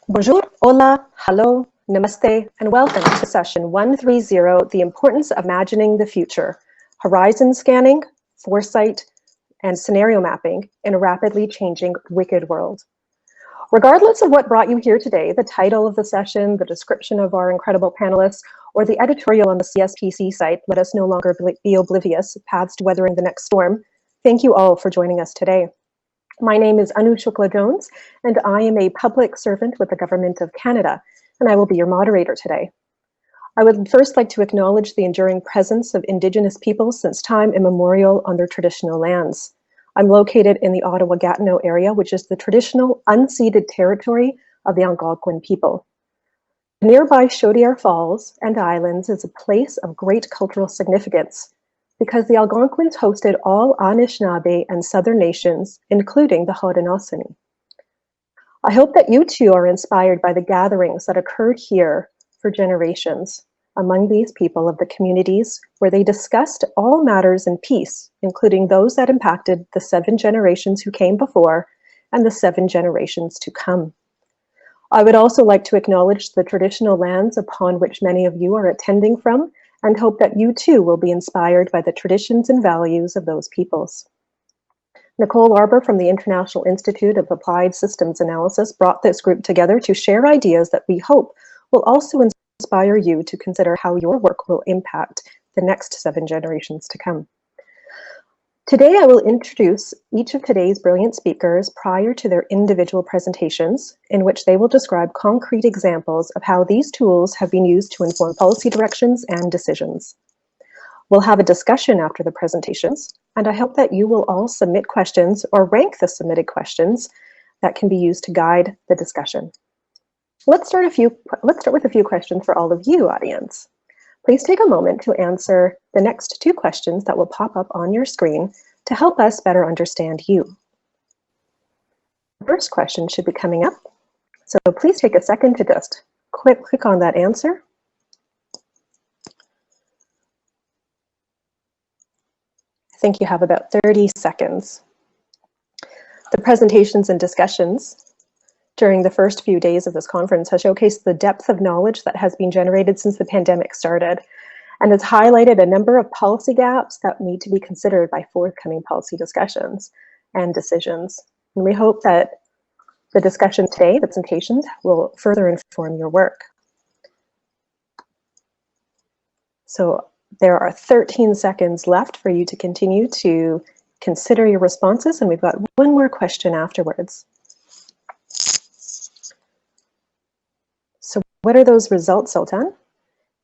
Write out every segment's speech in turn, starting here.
Bonjour, hola, hello, namaste, and welcome to session 130, The Importance of Imagining the Future, Horizon Scanning, Foresight, and Scenario Mapping in a Rapidly Changing Wicked World. Regardless of what brought you here today, the title of the session, the description of our incredible panelists, or the editorial on the CSPC site, let us no longer be oblivious, paths to weathering the next storm. Thank you all for joining us today. My name is Shukla-Jones, and I am a public servant with the Government of Canada, and I will be your moderator today. I would first like to acknowledge the enduring presence of Indigenous peoples since time immemorial on their traditional lands. I'm located in the Ottawa-Gatineau area, which is the traditional unceded territory of the Algonquin people. Nearby Chaudière Falls and Islands is a place of great cultural significance, because the Algonquins hosted all Anishinaabe and Southern nations, including the Haudenosaunee. I hope that you too are inspired by the gatherings that occurred here for generations among these people of the communities where they discussed all matters in peace, including those that impacted the 7 generations who came before and the 7 generations to come. I would also like to acknowledge the traditional lands upon which many of you are attending from, and hope that you too will be inspired by the traditions and values of those peoples. Nicole Arbour from the International Institute of Applied Systems Analysis brought this group together to share ideas that we hope will also inspire you to consider how your work will impact the next 7 generations to come. Today, I will introduce each of today's brilliant speakers prior to their individual presentations, in which they will describe concrete examples of how these tools have been used to inform policy directions and decisions. We'll have a discussion after the presentations, and I hope that you will all submit questions or rank the submitted questions that can be used to guide the discussion. Let's start with a few questions for all of you, audience. Please take a moment to answer the next 2 questions that will pop up on your screen to help us better understand you. The first question should be coming up, so please take a second to just click on that answer. I think you have about 30 seconds. The presentations and discussions during the first few days of this conference has showcased the depth of knowledge that has been generated since the pandemic started, and has highlighted a number of policy gaps that need to be considered by forthcoming policy discussions and decisions. And we hope that the discussion today, the presentations, will further inform your work. So there are 13 seconds left for you to continue to consider your responses, and we've got one more question afterwards. So what are those results, Sultan?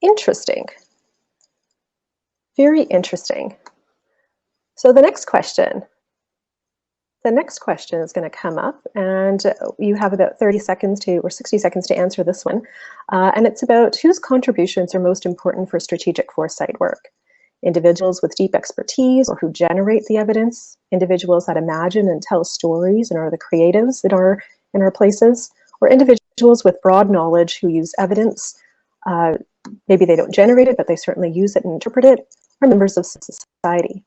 Interesting. Very interesting. So the next question is going to come up, and you have about 30 seconds or 60 seconds to answer this one. And it's about whose contributions are most important for strategic foresight work. Individuals with deep expertise or who generate the evidence, individuals that imagine and tell stories and are the creatives in our places, or individuals with broad knowledge who use evidence. Maybe they don't generate it, but they certainly use it and interpret it, or members of society.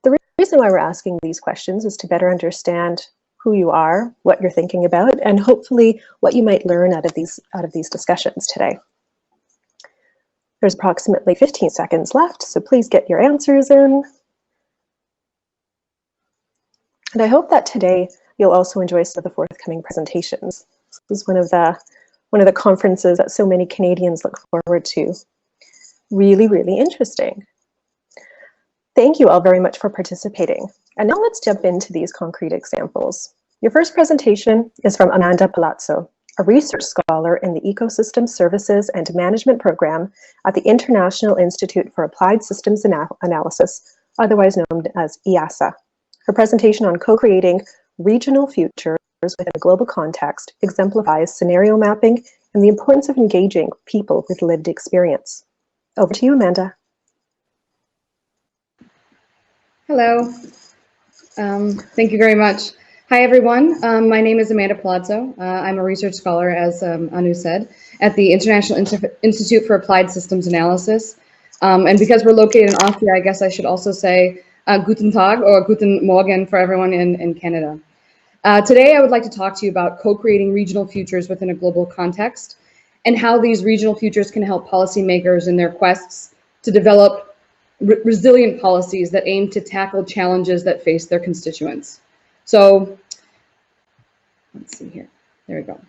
The reason why we're asking these questions is to better understand who you are, what you're thinking about, and hopefully what you might learn out of these discussions today. There's approximately 15 seconds left, so please get your answers in. And I hope that today you'll also enjoy some of the forthcoming presentations. This is one of the conferences that so many Canadians look forward to. Really, really interesting. Thank you all very much for participating. And now let's jump into these concrete examples. Your first presentation is from Amanda Palazzo, a research scholar in the Ecosystem Services and Management Program at the International Institute for Applied Systems Analysis, otherwise known as IIASA. Her presentation on co-creating regional futures within a global context exemplifies scenario mapping and the importance of engaging people with lived experience. Over to you, Amanda. Hello. Thank you very much. Hi, everyone. My name is Amanda Palazzo. I'm a research scholar, as Anu said, at the International Institute for Applied Systems Analysis. And because we're located in Austria, I guess I should also say Guten Tag or Guten Morgen for everyone in Canada. Today, I would like to talk to you about co-creating regional futures within a global context and how these regional futures can help policymakers in their quests to develop resilient policies that aim to tackle challenges that face their constituents. So let's see here. There we go.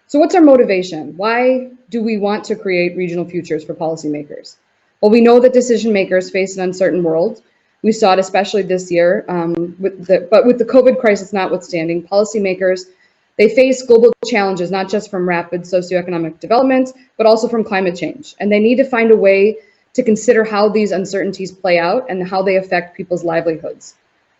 So what's our motivation? Why do we want to create regional futures for policymakers? Well, we know that decision makers face an uncertain world. We saw it especially this year, but with the COVID crisis notwithstanding, policymakers, they face global challenges, not just from rapid socioeconomic development, but also from climate change. And they need to find a way to consider how these uncertainties play out and how they affect people's livelihoods.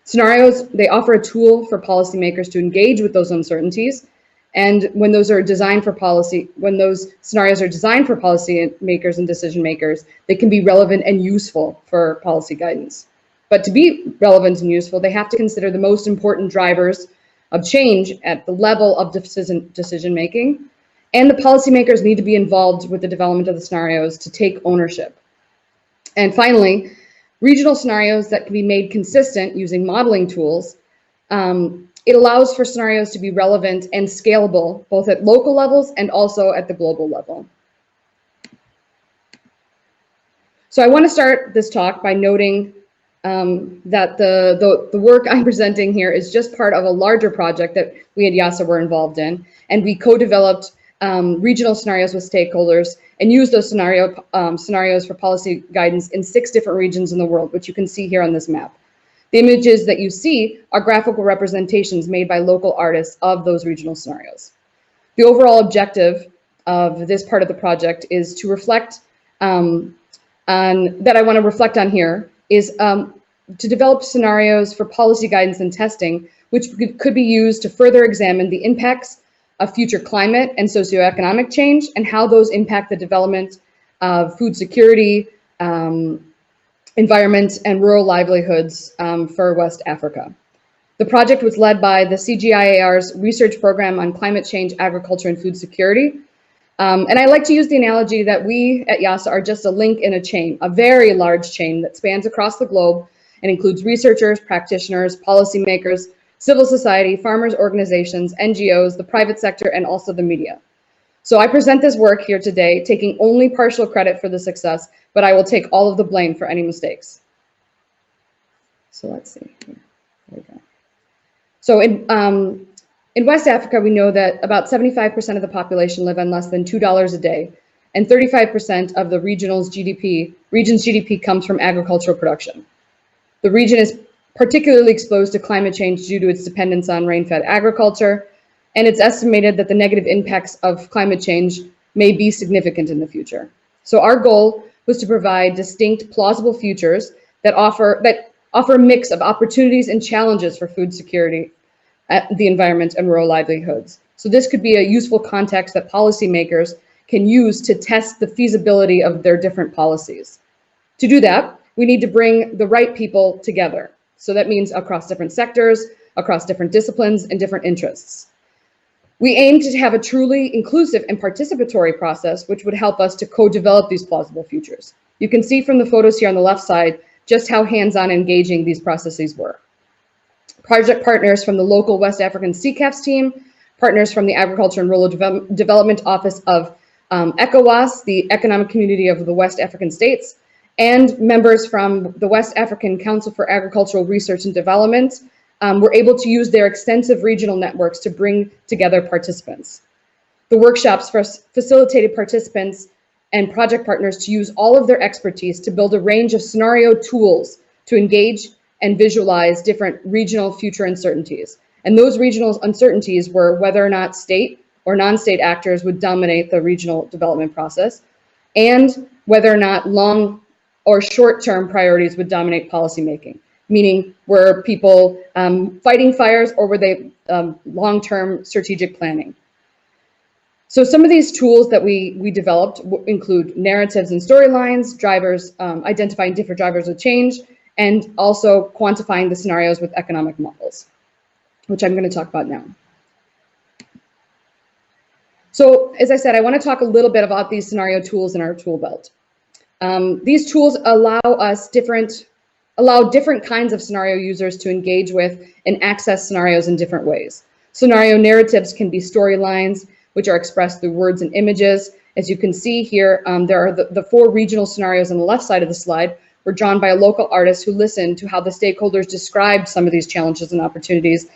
Scenarios, they offer a tool for policymakers to engage with those uncertainties. And when those are designed for policy, when those scenarios are designed for policymakers and decision makers, they can be relevant and useful for policy guidance. But to be relevant and useful, they have to consider the most important drivers of change at the level of decision making. And the policymakers need to be involved with the development of the scenarios to take ownership. And finally, regional scenarios that can be made consistent using modeling tools. It allows for scenarios to be relevant and scalable, both at local levels and also at the global level. So I want to start this talk by noting that the work I'm presenting here is just part of a larger project that we at IIASA were involved in, and we co-developed regional scenarios with stakeholders and used those scenarios for policy guidance in 6 different regions in the world, which you can see here on this map. The images that you see are graphical representations made by local artists of those regional scenarios. The overall objective of this part of the project is to reflect that I want to reflect on here is to develop scenarios for policy guidance and testing, which could be used to further examine the impacts of future climate and socioeconomic change and how those impact the development of food security, environment, and rural livelihoods for West Africa. The project was led by the CGIAR's research program on climate change, agriculture, and food security. And I like to use the analogy that we at IIASA are just a link in a chain, a very large chain that spans across the globe and includes researchers, practitioners, policymakers, civil society, farmers organizations, NGOs, the private sector, and also the media. So I present this work here today, taking only partial credit for the success, but I will take all of the blame for any mistakes. So let's see. There we go. So in West Africa, we know that about 75% of the population live on less than $2 a day, and 35% of the region's GDP comes from agricultural production. The region is particularly exposed to climate change due to its dependence on rain-fed agriculture, and it's estimated that the negative impacts of climate change may be significant in the future. So our goal was to provide distinct, plausible futures that offer a mix of opportunities and challenges for food security, the environment, and rural livelihoods. So this could be a useful context that policymakers can use to test the feasibility of their different policies. To do that, we need to bring the right people together. So that means across different sectors, across different disciplines, and different interests. We aim to have a truly inclusive and participatory process, which would help us to co-develop these plausible futures. You can see from the photos here on the left side just how hands-on engaging these processes were. Project partners from the local West African CCAFS team, partners from the Agriculture and Rural Development Office of ECOWAS, the Economic Community of the West African States, and members from the West African Council for Agricultural Research and Development were able to use their extensive regional networks to bring together participants. The workshops facilitated participants and project partners to use all of their expertise to build a range of scenario tools to engage and visualize different regional future uncertainties. And those regional uncertainties were whether or not state or non-state actors would dominate the regional development process, and whether or not long or short-term priorities would dominate policymaking, meaning were people fighting fires or were they long-term strategic planning? So some of these tools that we developed include narratives and storylines, drivers, identifying different drivers of change, and also quantifying the scenarios with economic models, which I'm going to talk about now. So as I said, I want to talk a little bit about these scenario tools in our tool belt. These tools allow different kinds of scenario users to engage with and access scenarios in different ways. Scenario narratives can be storylines, which are expressed through words and images. As you can see here, there are the 4 regional scenarios on the left side of the slide were drawn by a local artist who listened to how the stakeholders described some of these challenges and opportunities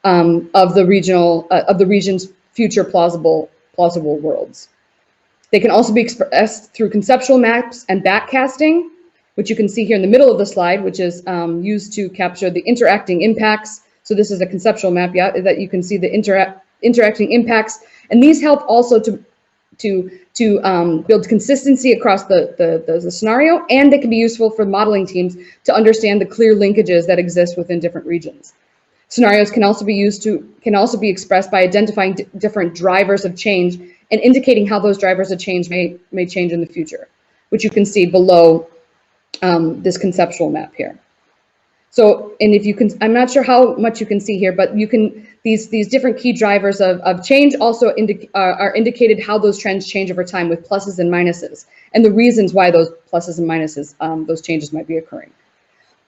of the region's future plausible worlds. They can also be expressed through conceptual maps and backcasting, which you can see here in the middle of the slide, which is used to capture the interacting impacts. So this is a conceptual map, yeah, that you can see the interacting impacts, and these help also to build consistency across the scenario, and they can be useful for modeling teams to understand the clear linkages that exist within different regions. Scenarios can also be expressed by identifying different drivers of change and indicating how those drivers of change may change in the future, which you can see below this conceptual map here. So, and if you can, I'm not sure how much you can see here, but you can, these different key drivers of change also are indicated how those trends change over time with pluses and minuses, and the reasons why those pluses and minuses, those changes might be occurring.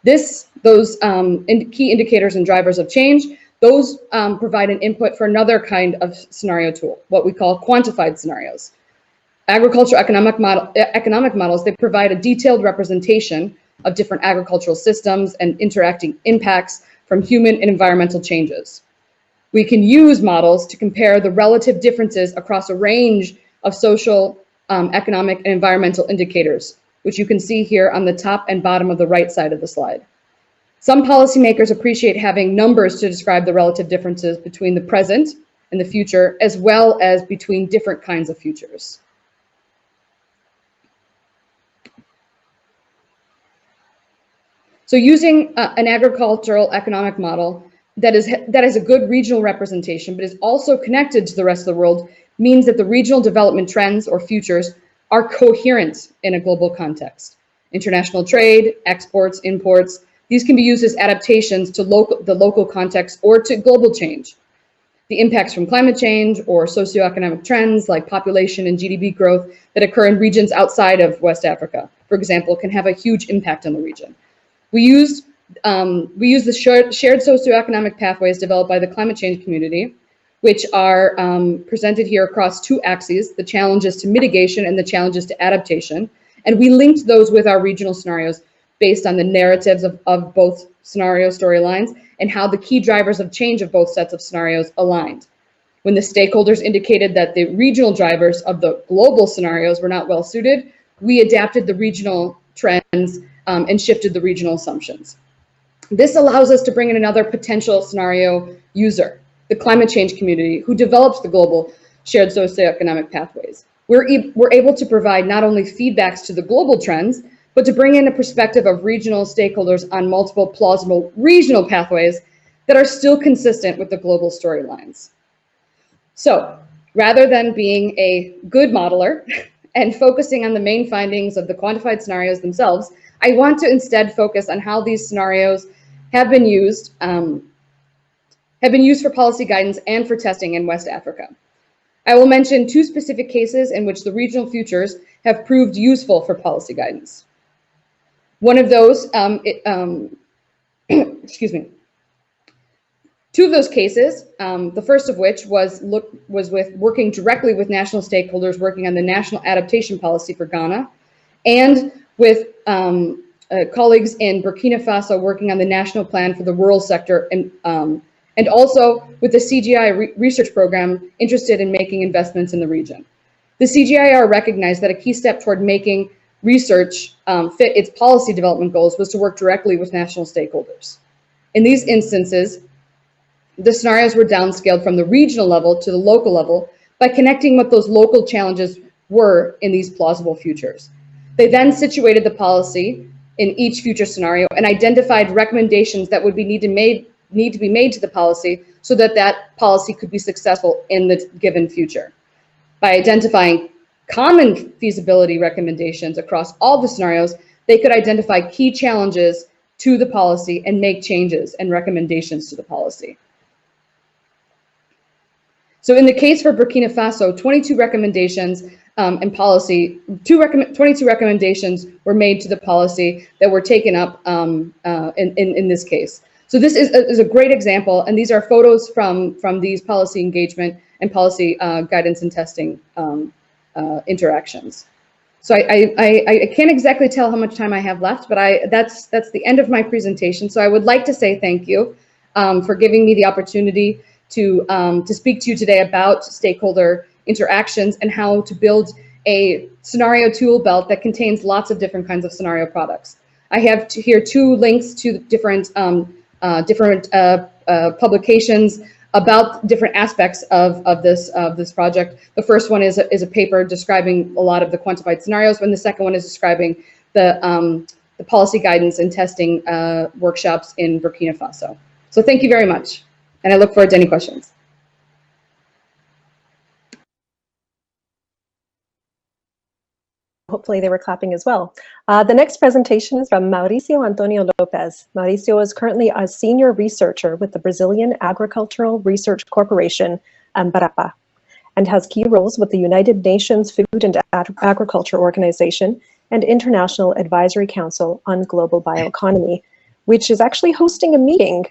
Those key indicators and drivers of change, those provide an input for another kind of scenario tool, what we call quantified scenarios. Agricultural economic models, they provide a detailed representation of different agricultural systems and interacting impacts from human and environmental changes. We can use models to compare the relative differences across a range of social, economic, and environmental indicators, which you can see here on the top and bottom of the right side of the slide. Some policymakers appreciate having numbers to describe the relative differences between the present and the future, as well as between different kinds of futures. So using an agricultural economic model that is a good regional representation, but is also connected to the rest of the world, means that the regional development trends or futures are coherent in a global context. International trade, exports, imports, these can be used as adaptations to the local context or to global change. The impacts from climate change or socioeconomic trends like population and GDP growth that occur in regions outside of West Africa, for example, can have a huge impact on the region. We use the shared socioeconomic pathways developed by the climate change community, which are presented here across 2 axes, the challenges to mitigation and the challenges to adaptation. And we linked those with our regional scenarios based on the narratives of both scenario storylines and how the key drivers of change of both sets of scenarios aligned. When the stakeholders indicated that the regional drivers of the global scenarios were not well suited, we adapted the regional trends and shifted the regional assumptions. This allows us to bring in another potential scenario user, the climate change community, who develops the global shared socioeconomic pathways. We're able to provide not only feedbacks to the global trends, but to bring in a perspective of regional stakeholders on multiple plausible regional pathways that are still consistent with the global storylines. So rather than being a good modeler and focusing on the main findings of the quantified scenarios themselves, I want to instead focus on how these scenarios have been used for policy guidance and for testing in West Africa. I will mention 2 specific cases in which the regional futures have proved useful for policy guidance. One of those, excuse me, 2 of those cases, the first of which was with working directly with national stakeholders working on the national adaptation policy for Ghana, and with colleagues in Burkina Faso working on the national plan for the rural sector, and also with the CGI research program interested in making investments in the region. The CGIAR recognized that a key step toward making research fit its policy development goals was to work directly with national stakeholders. In these instances, the scenarios were downscaled from the regional level to the local level by connecting what those local challenges were in these plausible futures. They then situated the policy in each future scenario and identified recommendations that would need to be made to the policy so that that policy could be successful in the given future. By identifying common feasibility recommendations across all the scenarios, they could identify key challenges to the policy and make changes and recommendations to the policy. So in the case for Burkina Faso, 22 recommendations and policy, 22 recommendations were made to the policy that were taken up in this case. So this is a great example, and these are photos from these policy engagement and policy guidance and testing interactions. So I can't exactly tell how much time I have left, but that's the end of my presentation. So I would like to say thank you for giving me the opportunity to speak to you today about stakeholder interactions and how to build a scenario tool belt that contains lots of different kinds of scenario products. I have here 2 links to different publications about different aspects of this project. The first one is a paper describing a lot of the quantified scenarios, and the second one is describing the policy guidance and testing workshops in Burkina Faso. So thank you very much, and I look forward to any questions. Hopefully they were clapping as well. The next presentation is from Mauricio Antonio Lopes. Mauricio is currently a senior researcher with the Brazilian Agricultural Research Corporation, Embrapa, and has key roles with the United Nations Food and Agriculture Organization and International Advisory Council on Global Bioeconomy, which is actually hosting a meeting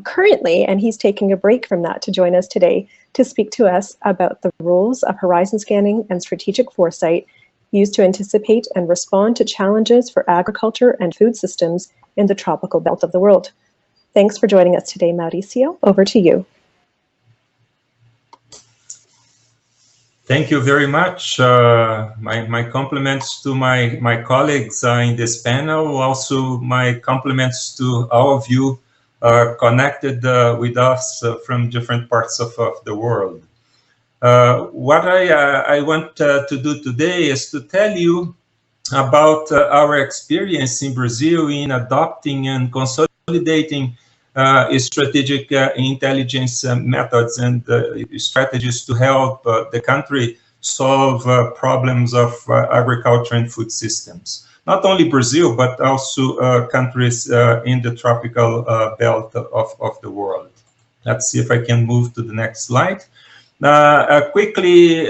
currently, and he's taking a break from that to join us today to speak to us about the roles of horizon scanning and strategic foresight used to anticipate and respond to challenges for agriculture and food systems in the tropical belt of the world. Thanks for joining us today, Mauricio. Over to you. Thank you very much. My compliments to my colleagues in this panel. Also, my compliments to all of you connected with us from different parts of the world. What I want to do today is to tell you about our experience in Brazil in adopting and consolidating strategic intelligence methods and strategies to help the country solve problems of agriculture and food systems. Not only Brazil, but also countries in the tropical belt of the world. Let's see if I can move to the next slide. Quickly,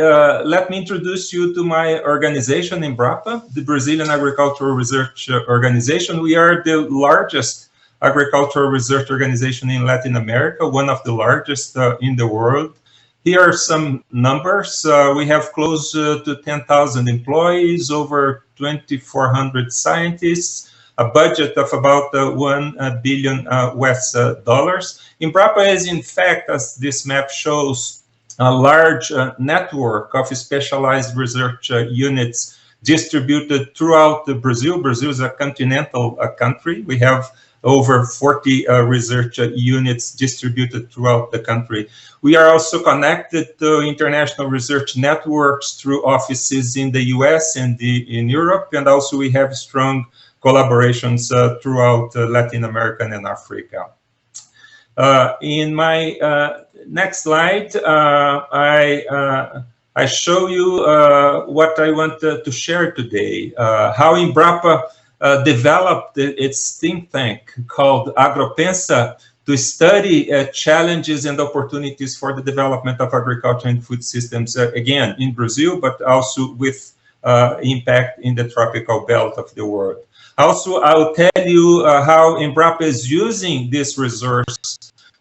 let me introduce you to my organization, Embrapa, the Brazilian Agricultural Research Organization. We are the largest agricultural research organization in Latin America, one of the largest in the world. Here are some numbers. We have close to 10,000 employees, over 2,400 scientists, a budget of about $1 billion US dollars. Embrapa is, in fact, as this map shows, a large network of specialized research units distributed throughout Brazil. Brazil is a continental country. We have over 40 research units distributed throughout the country. We are also connected to international research networks through offices in the US and in Europe, and also we have strong collaborations throughout Latin America and Africa. In my next slide, I show you what I want to share today, how Embrapa developed its think tank called AgroPensa to study challenges and opportunities for the development of agriculture and food systems, again, in Brazil, but also with impact in the tropical belt of the world. Also, I'll tell you how Embrapa is using this resource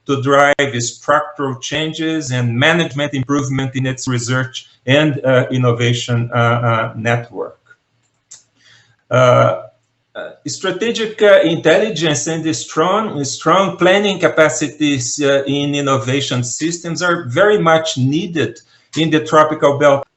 to drive structural changes and management improvement in its research and innovation network. Strategic intelligence and the strong planning capacities in innovation systems are very much needed in the tropical belt.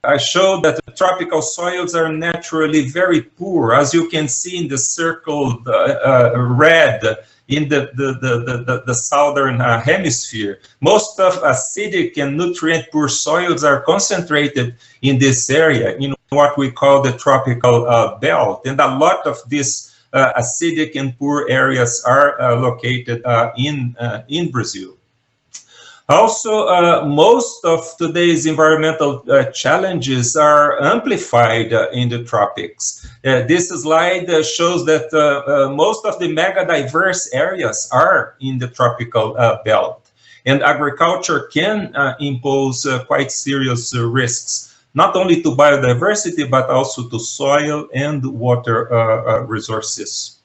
I showed that the tropical soils are naturally very poor, as you can see in the circled red in the southern hemisphere. Most of acidic and nutrient-poor soils are concentrated in this area, in what we call the tropical belt. And a lot of these acidic and poor areas are located in Brazil. Also, most of today's environmental challenges are amplified in the tropics. This slide shows that most of the mega diverse areas are in the tropical belt, and agriculture can impose quite serious risks not only to biodiversity, but also to soil and water resources.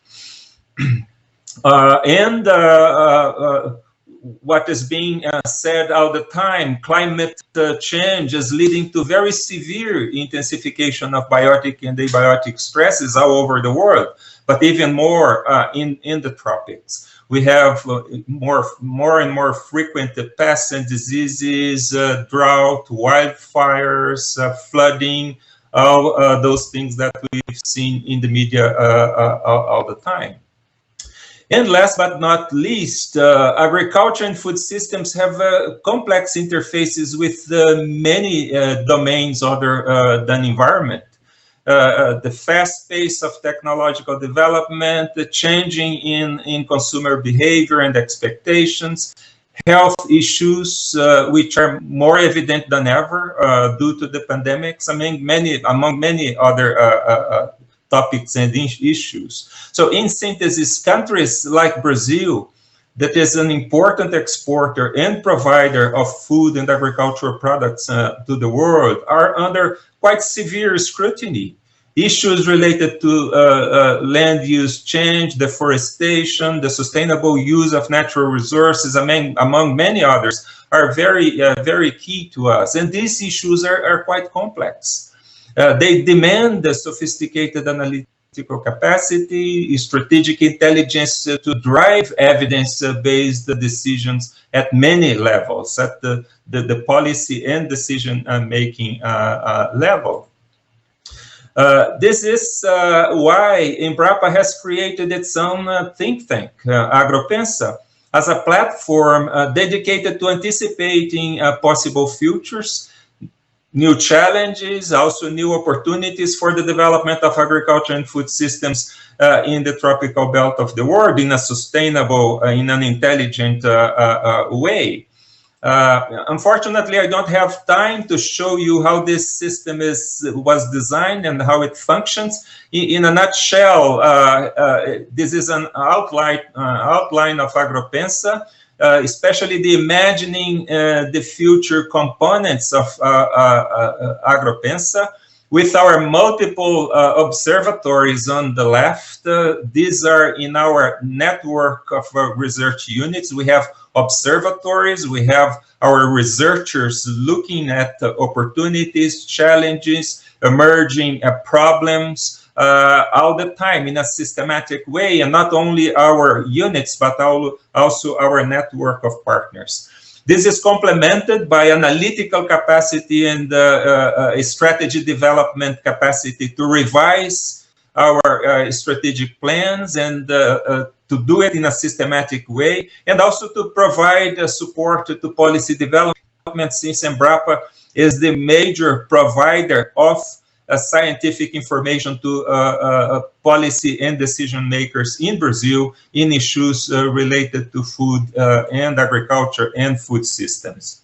What is being said all the time, climate change is leading to very severe intensification of biotic and abiotic stresses all over the world, but even more in the tropics. We have more and more frequent pests and diseases, drought, wildfires, flooding, all those things that we've seen in the media all the time. And last but not least, agriculture and food systems have complex interfaces with many domains other than environment. The fast pace of technological development, the changing in consumer behavior and expectations, health issues, which are more evident than ever due to the pandemics, among many other topics and issues. So in synthesis, countries like Brazil, that is an important exporter and provider of food and agricultural products to the world, are under quite severe scrutiny. Issues related to land use change, deforestation, the sustainable use of natural resources, among many others, are very key to us. And these issues are quite complex. They demand the sophisticated analytical capacity, strategic intelligence to drive evidence-based decisions at many levels, at the policy and decision-making level. This is why Embrapa has created its own think tank, AgroPensa, as a platform dedicated to anticipating possible futures, new challenges, also new opportunities for the development of agriculture and food systems in the tropical belt of the world in a sustainable, in an intelligent way. Unfortunately, I don't have time to show you how this system was designed and how it functions. In a nutshell, this is an outline of AgroPensa, especially the imagining the future components of AgroPensa, with our multiple observatories on the left. These are in our network of research units. We have observatories, we have our researchers looking at opportunities, challenges, emerging problems, all the time in a systematic way, and not only our units, but also our network of partners. This is complemented by analytical capacity and strategy development capacity to revise our strategic plans and to do it in a systematic way, and also to provide support to policy development, since Embrapa is the major provider of scientific information to policy and decision makers in Brazil in issues related to food and agriculture and food systems.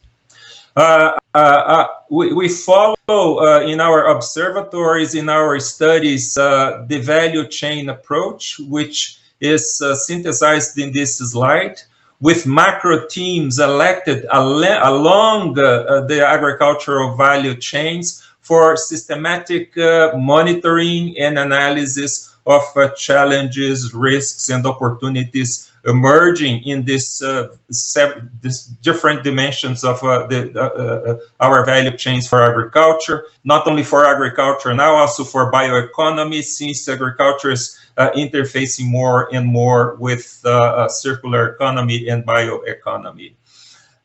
We follow in our observatories, in our studies, the value chain approach, which is synthesized in this slide, with macro teams elected along the agricultural value chains for systematic monitoring and analysis of challenges, risks, and opportunities emerging in this different dimensions of our value chains for agriculture, not only for agriculture now, also for bioeconomy, since agriculture is interfacing more and more with circular economy and bioeconomy.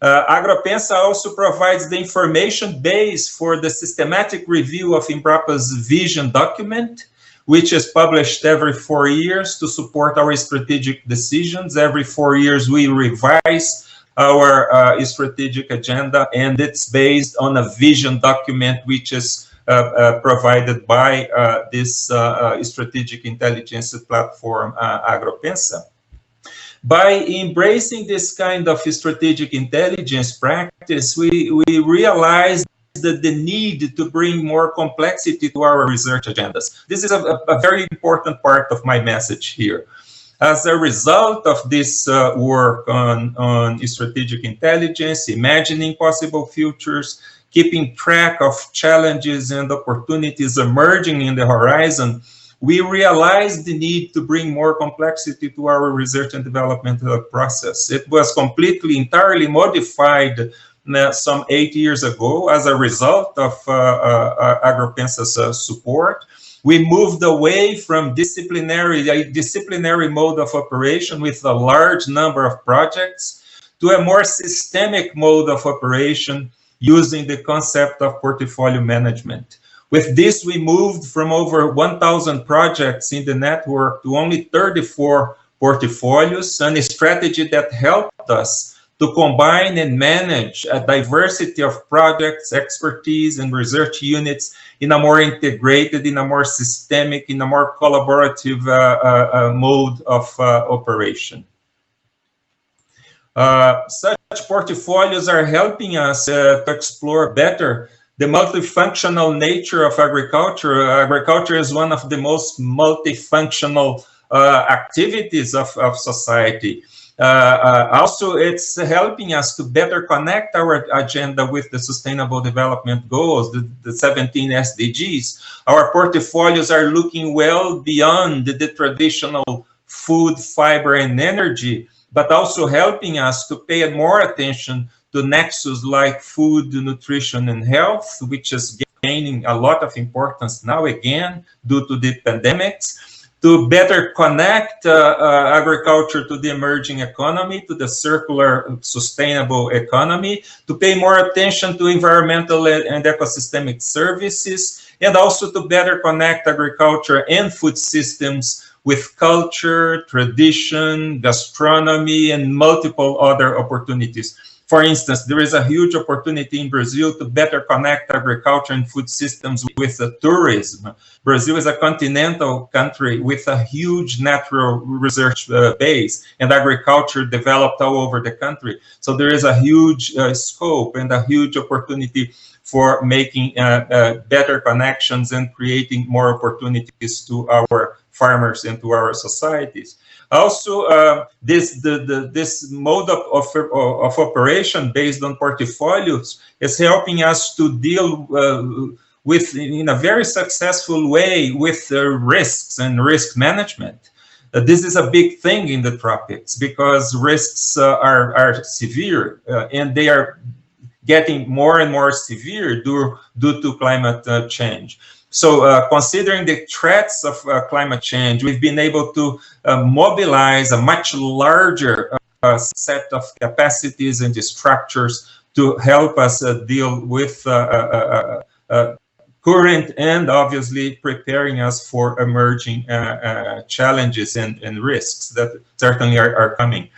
AgroPensa also provides the information base for the systematic review of Embrapa's vision document, which is published every 4 years to support our strategic decisions. Every 4 years, we revise our strategic agenda, and it's based on a vision document, which is provided by this strategic intelligence platform, AgroPensa. By embracing this kind of strategic intelligence practice, we realize that the need to bring more complexity to our research agendas. This is a very important part of my message here. As a result of this work on strategic intelligence, imagining possible futures, keeping track of challenges and opportunities emerging in the horizon, we realized the need to bring more complexity to our research and development process. It was entirely modified some 8 years ago as a result of Agropensa's support. We moved away from a disciplinary mode of operation with a large number of projects to a more systemic mode of operation using the concept of portfolio management. With this, we moved from over 1,000 projects in the network to only 34 portfolios, and a strategy that helped us to combine and manage a diversity of projects, expertise, and research units in a more integrated, in a more systemic, in a more collaborative mode of operation. Such portfolios are helping us to explore better the multifunctional nature of agriculture. Agriculture is one of the most multifunctional activities of society. Also, it's helping us to better connect our agenda with the Sustainable Development Goals, the 17 SDGs. Our portfolios are looking well beyond the traditional food, fiber, and energy, but also helping us to pay more attention to nexus like food, nutrition, and health, which is gaining a lot of importance now again due to the pandemics, to better connect agriculture to the emerging economy, to the circular sustainable economy, to pay more attention to environmental and ecosystemic services, and also to better connect agriculture and food systems with culture, tradition, gastronomy, and multiple other opportunities. For instance, there is a huge opportunity in Brazil to better connect agriculture and food systems with tourism. Brazil is a continental country with a huge natural research base, and agriculture developed all over the country. So there is a huge scope and a huge opportunity for making better connections and creating more opportunities to our farmers and to our societies. Also, this mode of operation based on portfolios is helping us to deal with, in a very successful way, with risks and risk management. This is a big thing in the tropics because risks are severe and they are getting more and more severe due to climate change. So considering the threats of climate change, we've been able to mobilize a much larger set of capacities and structures to help us deal with current and obviously preparing us for emerging challenges and risks that certainly are coming.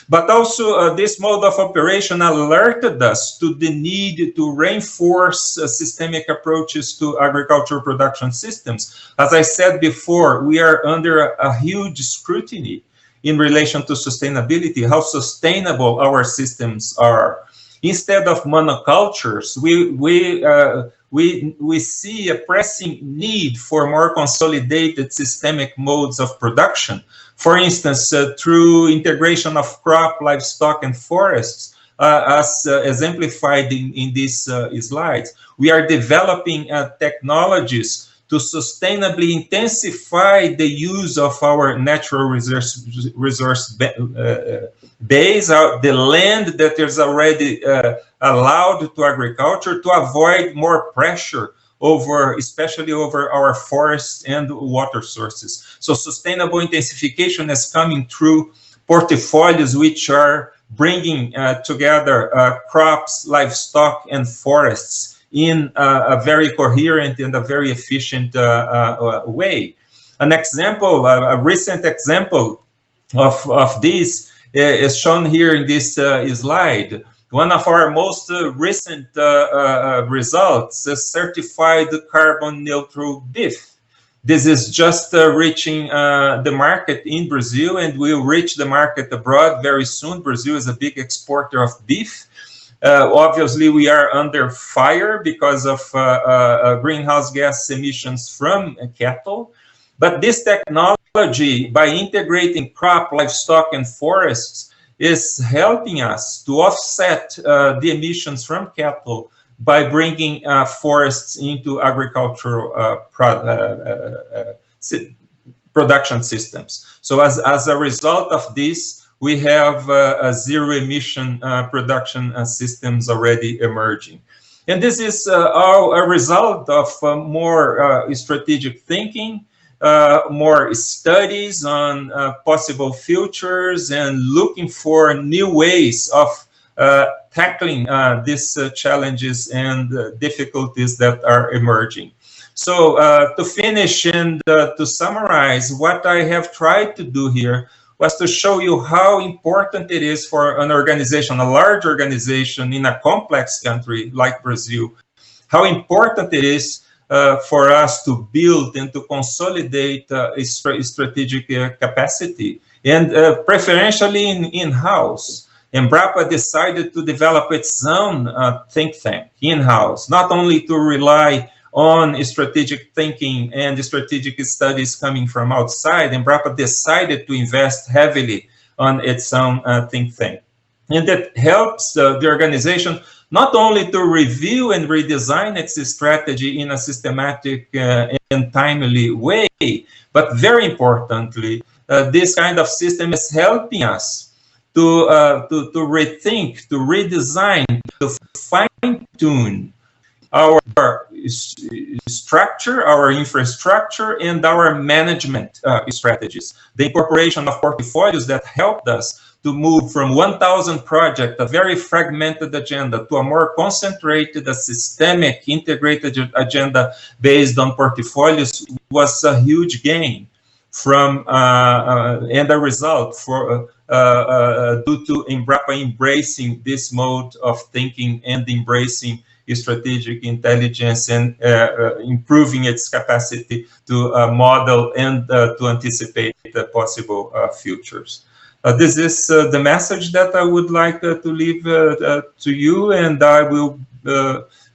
But also, this mode of operation alerted us to the need to reinforce systemic approaches to agricultural production systems. As I said before, we are under a huge scrutiny in relation to sustainability, how sustainable our systems are. Instead of monocultures, we see a pressing need for more consolidated systemic modes of production. For instance, through integration of crop, livestock, and forests, as exemplified in these slides, we are developing technologies to sustainably intensify the use of our natural resource base, the land that is already allowed to agriculture, to avoid more pressure especially over our forests and water sources. So sustainable intensification is coming through portfolios which are bringing together crops, livestock, and forests in a very coherent and a very efficient way. An example, a recent example of this is shown here in this slide. One of our most recent results is certified carbon neutral beef. This is just reaching the market in Brazil and will reach the market abroad very soon. Brazil is a big exporter of beef. Obviously, we are under fire because of greenhouse gas emissions from cattle. But this technology technology, by integrating crop, livestock, and forests, is helping us to offset the emissions from cattle by bringing forests into agricultural production systems. So as a result of this, we have zero emission production systems already emerging. And this is all a result of more strategic thinking, more studies on possible futures, and looking for new ways of tackling these challenges and difficulties that are emerging. So to finish and to summarize, what I have tried to do here was to show you how important it is for an organization, a large organization in a complex country like Brazil, how important it is for us to build and to consolidate a strategic capacity, and preferentially in-house. Embrapa decided to develop its own think tank in-house, not only to rely on strategic thinking and strategic studies coming from outside. Embrapa decided to invest heavily on its own think tank. And that helps the organization not only to review and redesign its strategy in a systematic and timely way, but very importantly, this kind of system is helping us to rethink, to redesign, to fine-tune our structure, our infrastructure, and our management strategies. The incorporation of portfolios that helped us to move from 1,000 projects, a very fragmented agenda, to a more concentrated, a systemic, integrated agenda based on portfolios was a huge gain from and a result for due to Embrapa embracing this mode of thinking and embracing strategic intelligence and improving its capacity to model and to anticipate the possible futures. This is the message that I would like to leave to you, and I will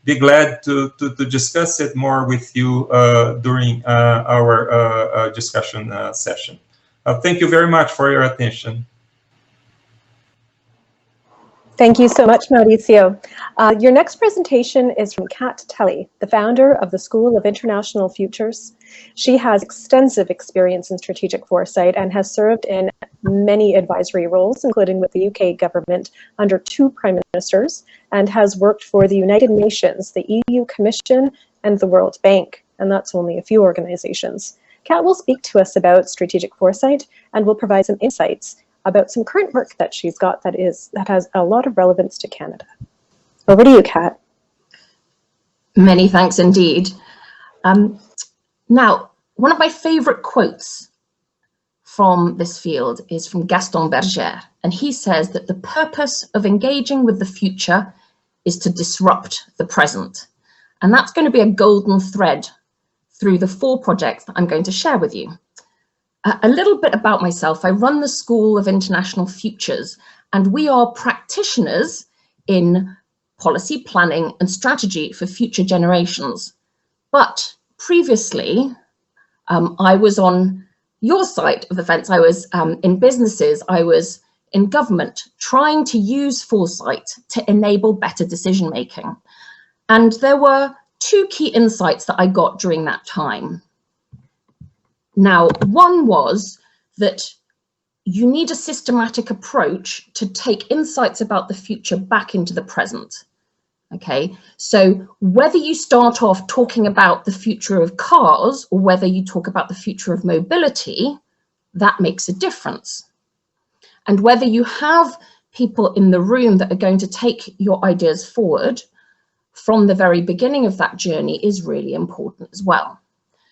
be glad to discuss it more with you during our discussion session. Thank you very much for your attention. Thank you so much, Mauricio. Your next presentation is from Kat Tully, the founder of the School of International Futures. She has extensive experience in strategic foresight and has served in many advisory roles, including with the UK government under 2 prime ministers, and has worked for the United Nations, the EU Commission, and the World Bank, and that's only a few organizations. Kat will speak to us about strategic foresight and will provide some insights about some current work that she's got that has a lot of relevance to Canada. Over to you, Kat. Many thanks indeed. Now, one of my favorite quotes from this field is from Gaston Berger, and he says that the purpose of engaging with the future is to disrupt the present. And that's going to be a golden thread through the 4 projects that I'm going to share with you. A little bit about myself. I run the School of International Futures, and we are practitioners in policy planning and strategy for future generations. But previously, I was on your side of the fence. I was in businesses, I was in government, trying to use foresight to enable better decision making. And there were 2 key insights that I got during that time. Now, one was that you need a systematic approach to take insights about the future back into the present. Okay, so whether you start off talking about the future of cars or whether you talk about the future of mobility, that makes a difference. And whether you have people in the room that are going to take your ideas forward from the very beginning of that journey is really important as well.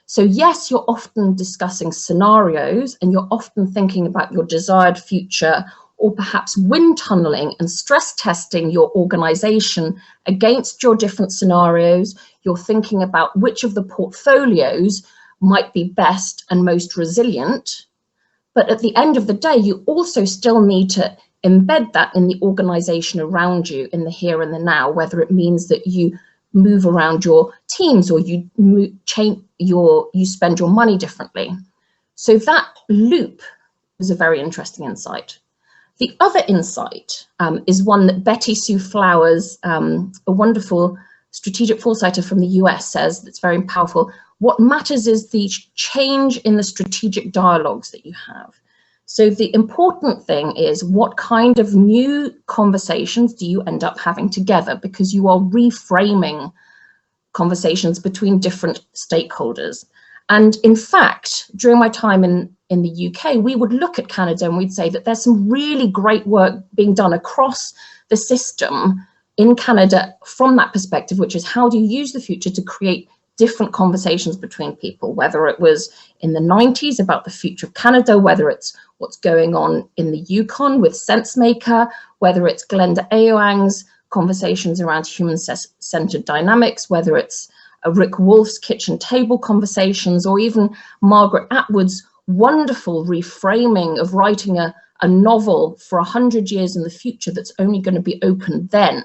So yes, you're often discussing scenarios and you're often thinking about your desired future, or perhaps wind tunneling and stress testing your organization against your different scenarios. You're thinking about which of the portfolios might be best and most resilient. But at the end of the day, you also still need to embed that in the organization around you in the here and the now, whether it means that you move around your teams or you spend your money differently. So that loop was a very interesting insight. The other insight is one that Betty Sue Flowers, a wonderful strategic foresighter from the US, says that's very powerful. What matters is the change in the strategic dialogues that you have. So the important thing is what kind of new conversations do you end up having together, because you are reframing conversations between different stakeholders. And in fact, during my time in the UK, we would look at Canada and we'd say that there's some really great work being done across the system in Canada from that perspective, which is how do you use the future to create different conversations between people, whether it was in the 90s about the future of Canada, whether it's what's going on in the Yukon with SenseMaker, whether it's Glenda Aoang's conversations around human-centered dynamics, whether it's Rick Wolf's kitchen table conversations, or even Margaret Atwood's wonderful reframing of writing a novel for 100 years in the future that's only going to be open then,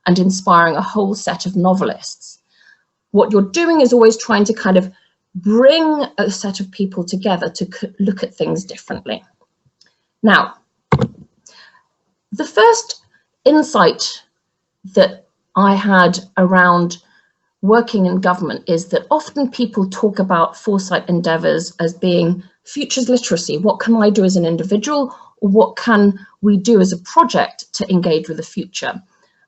and inspiring a whole set of novelists. What you're doing is always trying to kind of bring a set of people together to look at things differently. Now, the first insight that I had around working in government is that often people talk about foresight endeavours as being futures literacy. What can I do as an individual, or what can we do as a project to engage with the future?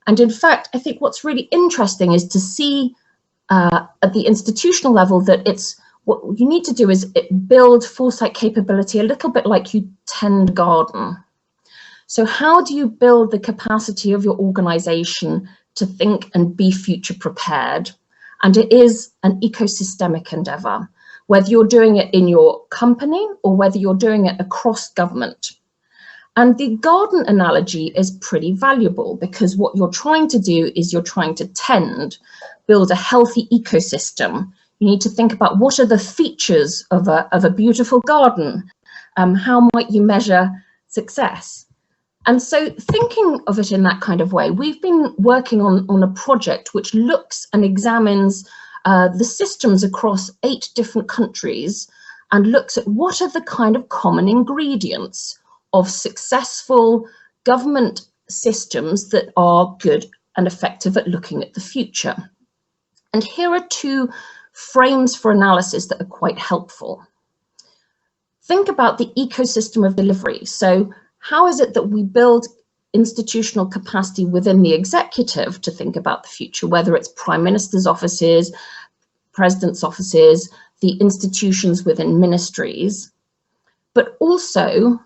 And in fact, I think what's really interesting is to see at the institutional level that it's what you need to do is build foresight capability a little bit like you tend a garden. So how do you build the capacity of your organization to think and be future prepared? And it is an ecosystemic endeavor, whether you're doing it in your company or whether you're doing it across government. And the garden analogy is pretty valuable, because what you're trying to do is you're trying to build a healthy ecosystem. You need to think about what are the features of a beautiful garden. How might you measure success? And so thinking of it in that kind of way, we've been working on a project which looks and examines the systems across 8 different countries and looks at what are the kind of common ingredients of successful government systems that are good and effective at looking at the future. And here are 2 frames for analysis that are quite helpful. Think about the ecosystem of delivery. So how is it that we build institutional capacity within the executive to think about the future, whether it's prime minister's offices, president's offices, the institutions within ministries, but also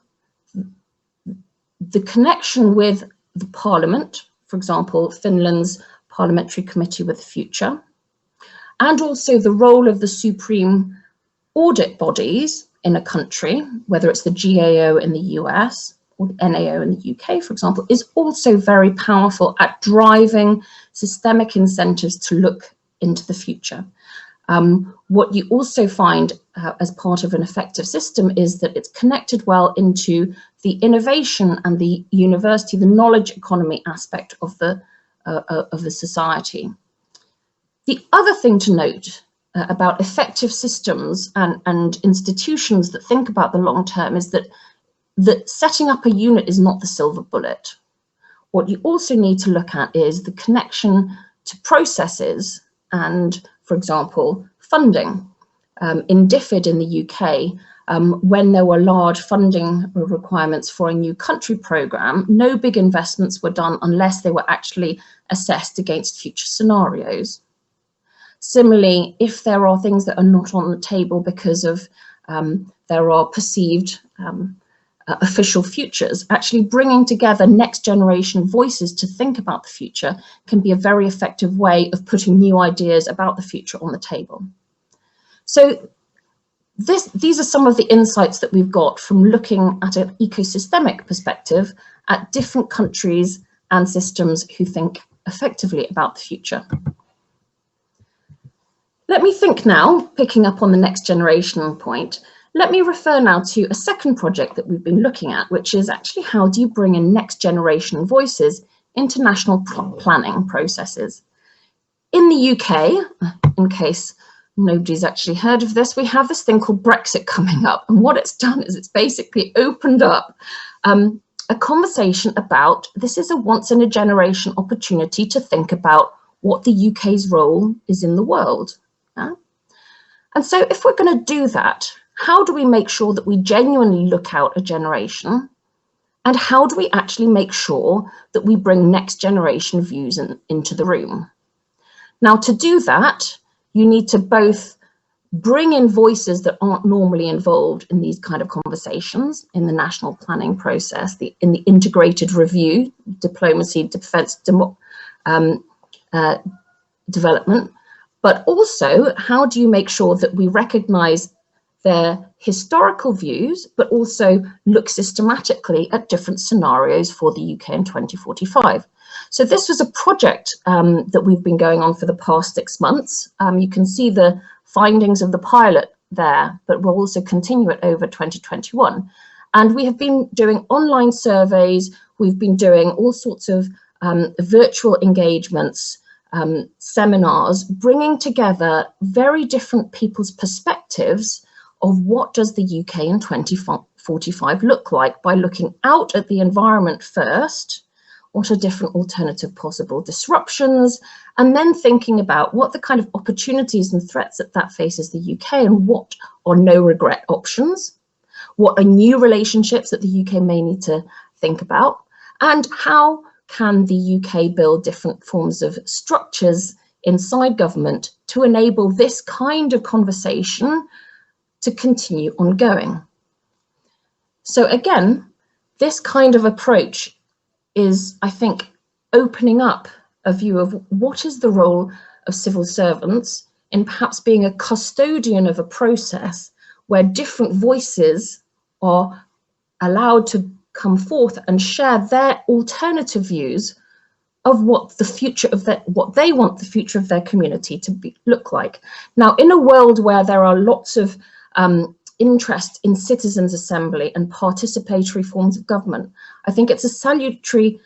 the connection with the parliament, for example, Finland's parliamentary committee with the future, and also the role of the supreme audit bodies in a country, whether it's the GAO in the US or the NAO in the UK, for example, is also very powerful at driving systemic incentives to look into the future. What you also find as part of an effective system is that it's connected well into the innovation and the university, the knowledge economy aspect of the society. The other thing to note about effective systems and institutions that think about the long term is that setting up a unit is not the silver bullet. What you also need to look at is the connection to processes and, for example, funding. In DFID in the UK, when there were large funding requirements for a new country programme, no big investments were done unless they were actually assessed against future scenarios. Similarly, if there are things that are not on the table because of there are perceived official futures, actually bringing together next generation voices to think about the future can be a very effective way of putting new ideas about the future on the table. So these are some of the insights that we've got from looking at an ecosystemic perspective at different countries and systems who think effectively about the future. Let me think now, picking up on the next generation point, let me refer now to a second project that we've been looking at, which is actually how do you bring in next generation voices into national planning processes. In the UK, in case nobody's actually heard of this, we have this thing called Brexit coming up. And what it's done is it's basically opened up a conversation about, this is a once in a generation opportunity to think about what the UK's role is in the world. Yeah? And so if we're going to do that, how do we make sure that we genuinely look out a generation? And how do we actually make sure that we bring next generation views into the room? Now, to do that, you need to both bring in voices that aren't normally involved in these kind of conversations in the national planning process, in the integrated review, diplomacy, defence, development, but also how do you make sure that we recognise their historical views, but also look systematically at different scenarios for the UK in 2045. So this was a project that we've been going on for the past 6 months. You can see the findings of the pilot there, but we'll also continue it over 2021. And we have been doing online surveys. We've been doing all sorts of virtual engagements, seminars, bringing together very different people's perspectives of what does the UK in 2045 look like by looking out at the environment first, what are different alternative possible disruptions, and then thinking about what the kind of opportunities and threats that faces the UK and what are no regret options, what are new relationships that the UK may need to think about, and how can the UK build different forms of structures inside government to enable this kind of conversation to continue ongoing. So again, this kind of approach is, I think, opening up a view of what is the role of civil servants in perhaps being a custodian of a process where different voices are allowed to come forth and share their alternative views of what the future of what they want the future of their community to look like. Now, in a world where there are lots of interest in citizens' assembly and participatory forms of government, I think it's a salutary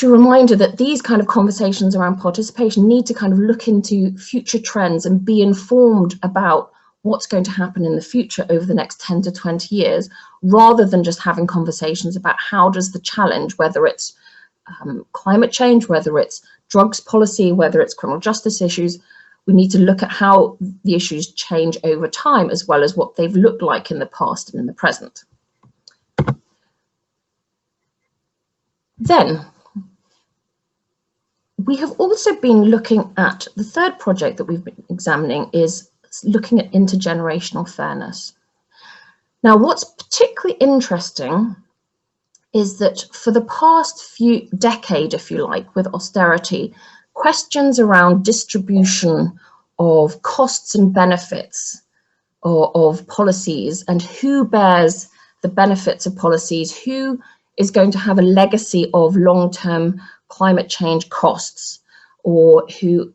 reminder that these kind of conversations around participation need to kind of look into future trends and be informed about what's going to happen in the future over the next 10 to 20 years, rather than just having conversations about how does the challenge, whether it's climate change, whether it's drugs policy, whether it's criminal justice issues, we need to look at how the issues change over time, as well as what they've looked like in the past and in the present. Then, we have also been looking at, the third project that we've been examining is looking at intergenerational fairness. Now, what's particularly interesting is that for the past decade, if you like, with austerity, questions around distribution of costs and benefits of policies and who bears the benefits of policies, who is going to have a legacy of long-term climate change costs, or who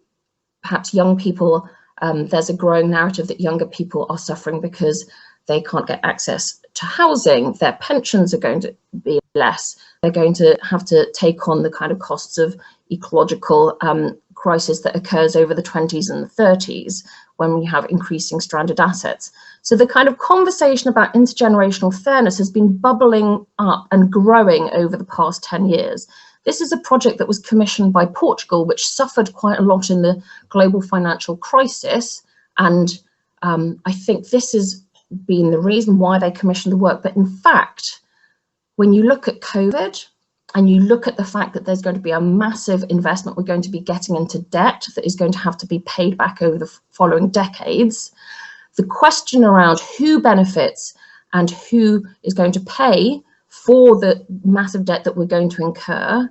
perhaps young people, there's a growing narrative that younger people are suffering because they can't get access to housing, their pensions are going to be less, they're going to have to take on the kind of costs of ecological crisis that occurs over the 20s and the 30s when we have increasing stranded assets. So the kind of conversation about intergenerational fairness has been bubbling up and growing over the past 10 years. This is a project that was commissioned by Portugal, which suffered quite a lot in the global financial crisis. And I think this has been the reason why they commissioned the work. But in fact, when you look at COVID and you look at the fact that there's going to be a massive investment, we're going to be getting into debt that is going to have to be paid back over the following decades, the question around who benefits and who is going to pay for the massive debt that we're going to incur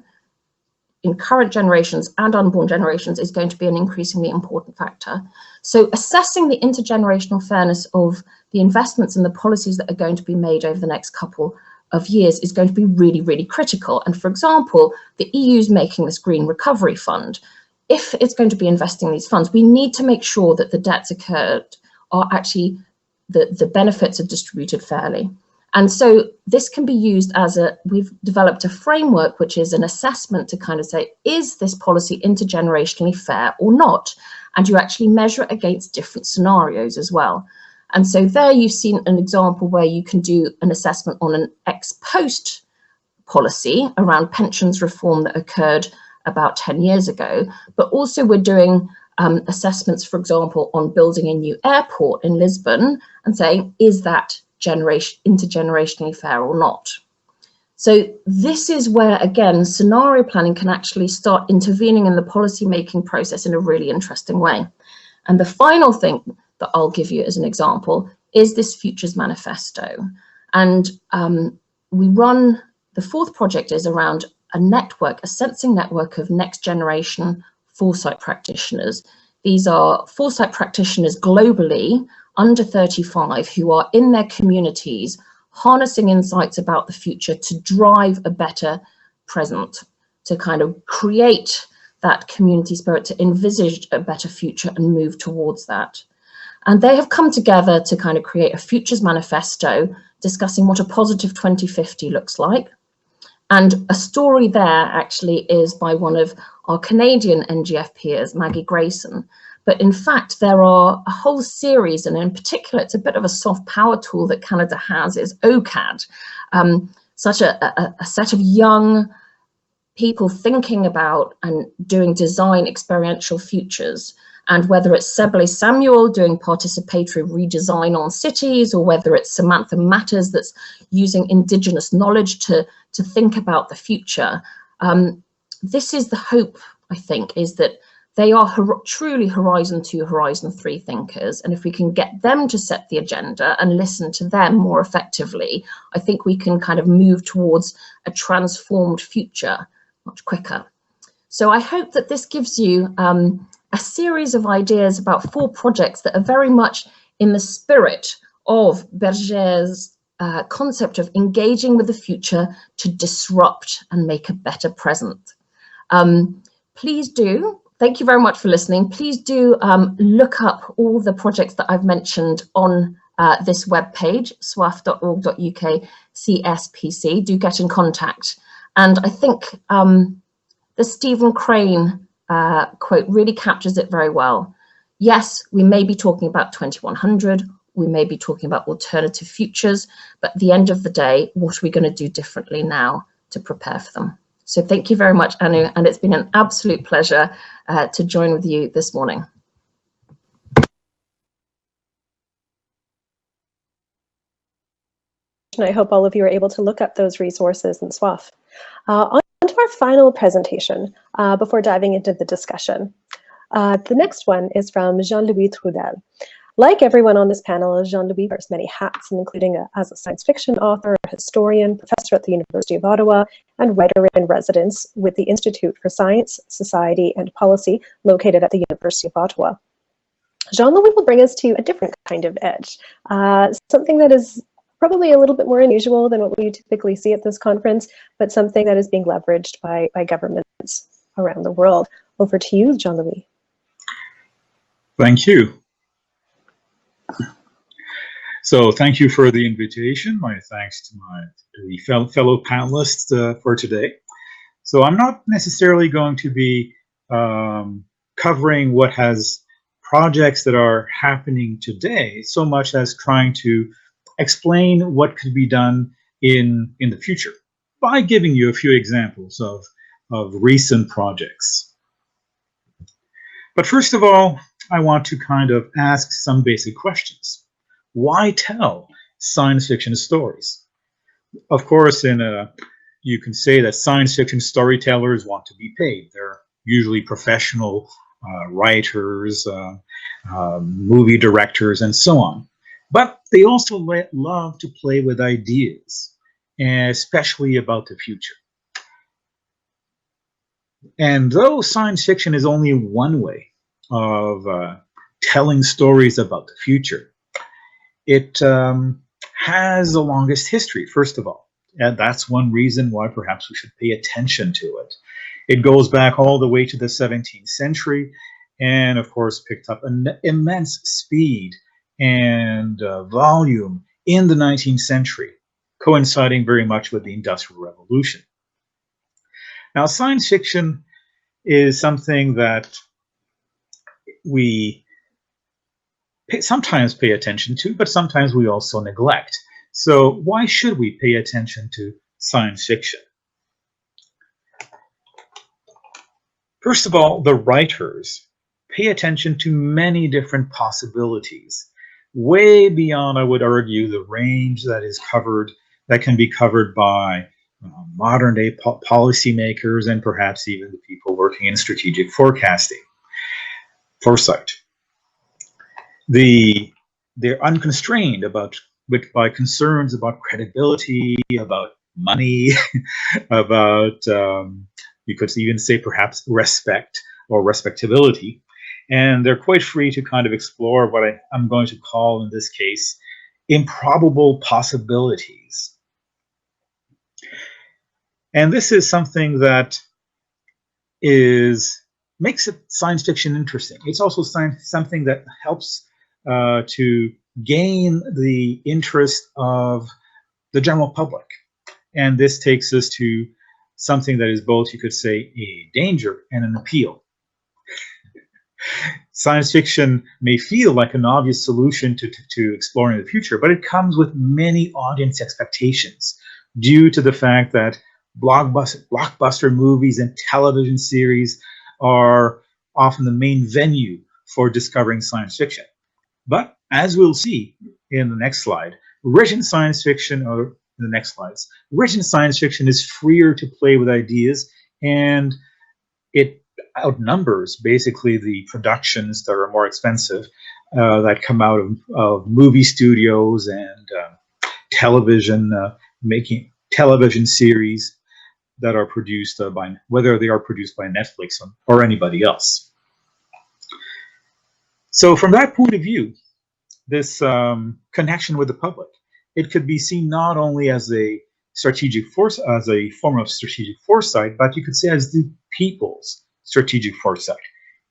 in current generations and unborn generations is going to be an increasingly important factor. So assessing the intergenerational fairness of the investments and the policies that are going to be made over the next couple of years is going to be really, really critical. And for example, the EU is making this Green Recovery Fund. If it's going to be investing these funds, we need to make sure that the debts incurred are actually, the benefits are distributed fairly. And so this can be used as we've developed a framework, which is an assessment to kind of say, is this policy intergenerationally fair or not? and you actually measure it against different scenarios as well. And so there you've seen an example where you can do an assessment on an ex post policy around pensions reform that occurred about 10 years ago, but also we're doing assessments, for example, on building a new airport in Lisbon and saying, is that intergenerationally fair or not? So this is where, again, scenario planning can actually start intervening in the policy making process in a really interesting way. And the final thing that I'll give you as an example is this Futures Manifesto. And we run, the fourth project is around a network, a sensing network of next generation foresight practitioners. These are foresight practitioners globally under 35 who are in their communities harnessing insights about the future to drive a better present, to kind of create that community spirit, to envisage a better future and move towards that. And they have come together to kind of create a Futures Manifesto discussing what a positive 2050 looks like. And a story there actually is by one of our Canadian NGF peers, Maggie Grayson. But in fact, there are a whole series, and in particular, it's a bit of a soft power tool that Canada has, is OCAD, such a set of young people thinking about and doing design experiential futures. And whether it's Sebele Samuel doing participatory redesign on cities, or whether it's Samantha Matters that's using Indigenous knowledge to think about the future, this is the hope, I think, is that they are truly Horizon 2, Horizon 3 thinkers. And if we can get them to set the agenda and listen to them more effectively, I think we can kind of move towards a transformed future much quicker. So I hope that this gives you a series of ideas about 4 projects that are very much in the spirit of Berger's concept of engaging with the future to disrupt and make a better present. Please do, thank you very much for listening. Please do look up all the projects that I've mentioned on this webpage, soif.org.uk CSPC. Do get in contact. And I think the Stephen Crane quote really captures it very well. Yes, we may be talking about 2100, we may be talking about alternative futures, but at the end of the day, what are we going to do differently now to prepare for them? So thank you very much, Anu, and it's been an absolute pleasure to join with you this morning. I hope all of you are able to look up those resources in SOIF. On to our final presentation before diving into the discussion. The next one is from Jean-Louis Trudel. Like everyone on this panel, Jean-Louis wears many hats, including as a science fiction author, historian, professor at the University of Ottawa, and writer in residence with the Institute for Science, Society, and Policy located at the University of Ottawa. Jean-Louis will bring us to a different kind of edge, something that is probably a little bit more unusual than what we typically see at this conference, but something that is being leveraged by governments around the world. Over to you, Jean-Louis. Thank you. So thank you for the invitation. My thanks to the fellow panelists for today. So I'm not necessarily going to be covering what has projects that are happening today, so much as trying to explain what could be done in the future by giving you a few examples of recent projects. But first of all, I want to kind of ask some basic questions. Why tell science fiction stories? Of course, you can say that science fiction storytellers want to be paid. They're usually professional writers, movie directors, and so on. But they also love to play with ideas, especially about the future. And though science fiction is only one way of telling stories about the future, it has the longest history, first of all. And that's one reason why perhaps we should pay attention to it. It goes back all the way to the 17th century and, of course, picked up an immense speed and volume in the 19th century, coinciding very much with the Industrial Revolution. Now, science fiction is something that we sometimes pay attention to, but sometimes we also neglect. So why should we pay attention to science fiction? First of all, the writers pay attention to many different possibilities, way beyond, I would argue, the range that is covered, that can be covered by modern day policymakers and perhaps even the people working in strategic forecasting, foresight. They're unconstrained by concerns about credibility, about money, about, you could even say perhaps respect or respectability. And they're quite free to kind of explore what I'm going to call, in this case, improbable possibilities. And this is something that makes it science fiction interesting. It's also something that helps to gain the interest of the general public. And this takes us to something that is both, you could say, a danger and an appeal. Science fiction may feel like an obvious solution to exploring the future, but it comes with many audience expectations due to the fact that blockbuster movies and television series are often the main venue for discovering science fiction. But as we'll see in the next slide, written science fiction, or in the next slides, written science fiction is freer to play with ideas, and it outnumbers basically the productions that are more expensive that come out of movie studios and making television series that are produced whether they are produced by Netflix or anybody else. So from that point of view, this connection with the public, it could be seen not only as a form of strategic foresight, but you could say as the people's strategic foresight.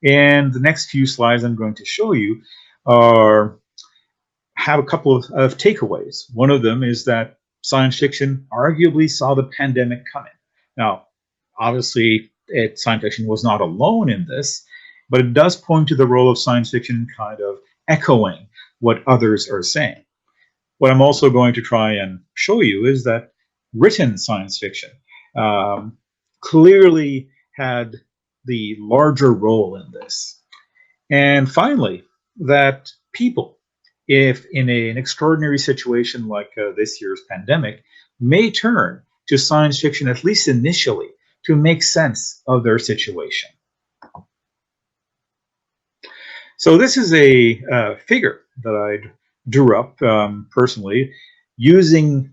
And the next few slides I'm going to show you have a couple of takeaways. One of them is that science fiction arguably saw the pandemic coming. Now, obviously, science fiction was not alone in this, but it does point to the role of science fiction kind of echoing what others are saying. What I'm also going to try and show you is that written science fiction clearly had the larger role in this. And finally, that people, if in an extraordinary situation like this year's pandemic, may turn to science fiction, at least initially, to make sense of their situation. So this is a figure that I drew up personally, using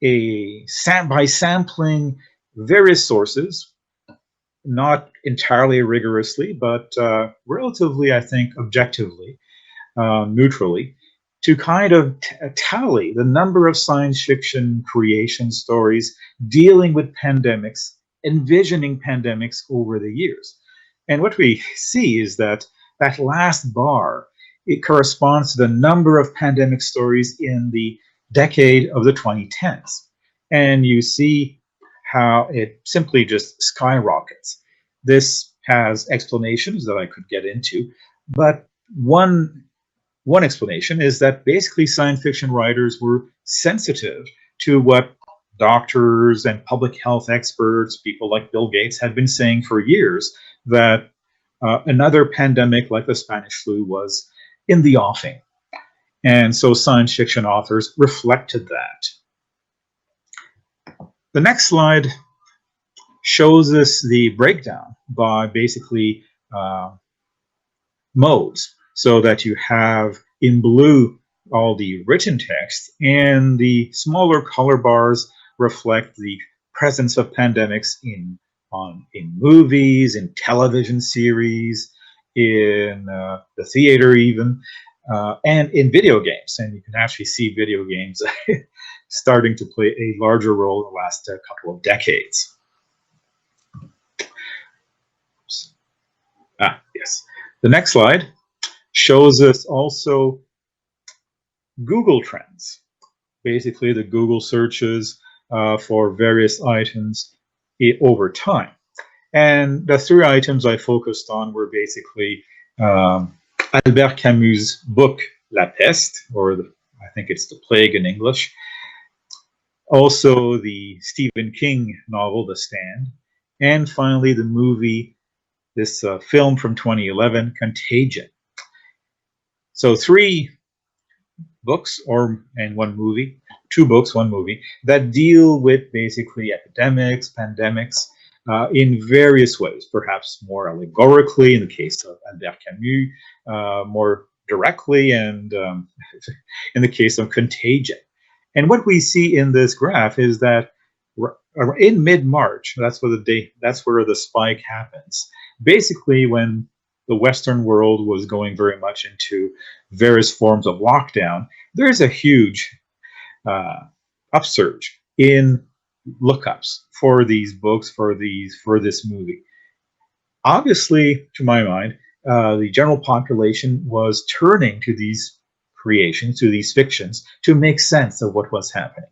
by sampling various sources, not entirely rigorously, but relatively, I think, objectively, neutrally, to kind of tally the number of science fiction creation stories dealing with pandemics, envisioning pandemics over the years. And what we see is that last bar, it corresponds to the number of pandemic stories in the decade of the 2010s. And you see how it simply just skyrockets. This has explanations that I could get into, but one explanation is that basically science fiction writers were sensitive to what doctors and public health experts, people like Bill Gates, had been saying for years, that another pandemic like the Spanish flu was in the offing. And so science fiction authors reflected that. The next slide shows us the breakdown by basically modes, so that you have in blue all the written text, and the smaller color bars reflect the presence of pandemics in movies, in television series, in the theater even, and in video games. And you can actually see video games starting to play a larger role in the last couple of decades. Yes. The next slide shows us also Google trends, basically the Google searches for various items over time. And the three items I focused on were basically Albert Camus' book La Peste, or I think it's The Plague in English. Also the Stephen King novel, The Stand. And finally the movie, this film from 2011, Contagion. So 3 books and 1 movie, 2 books, 1 movie, that deal with basically epidemics, pandemics, in various ways, perhaps more allegorically in the case of Albert Camus, more directly, and in the case of Contagion. And what we see in this graph is that in mid-March, that's where the spike happens. Basically, when the Western world was going very much into various forms of lockdown, there's a huge upsurge in lookups for these books, for this movie. Obviously, to my mind, the general population was turning to these creations, to these fictions, to make sense of what was happening.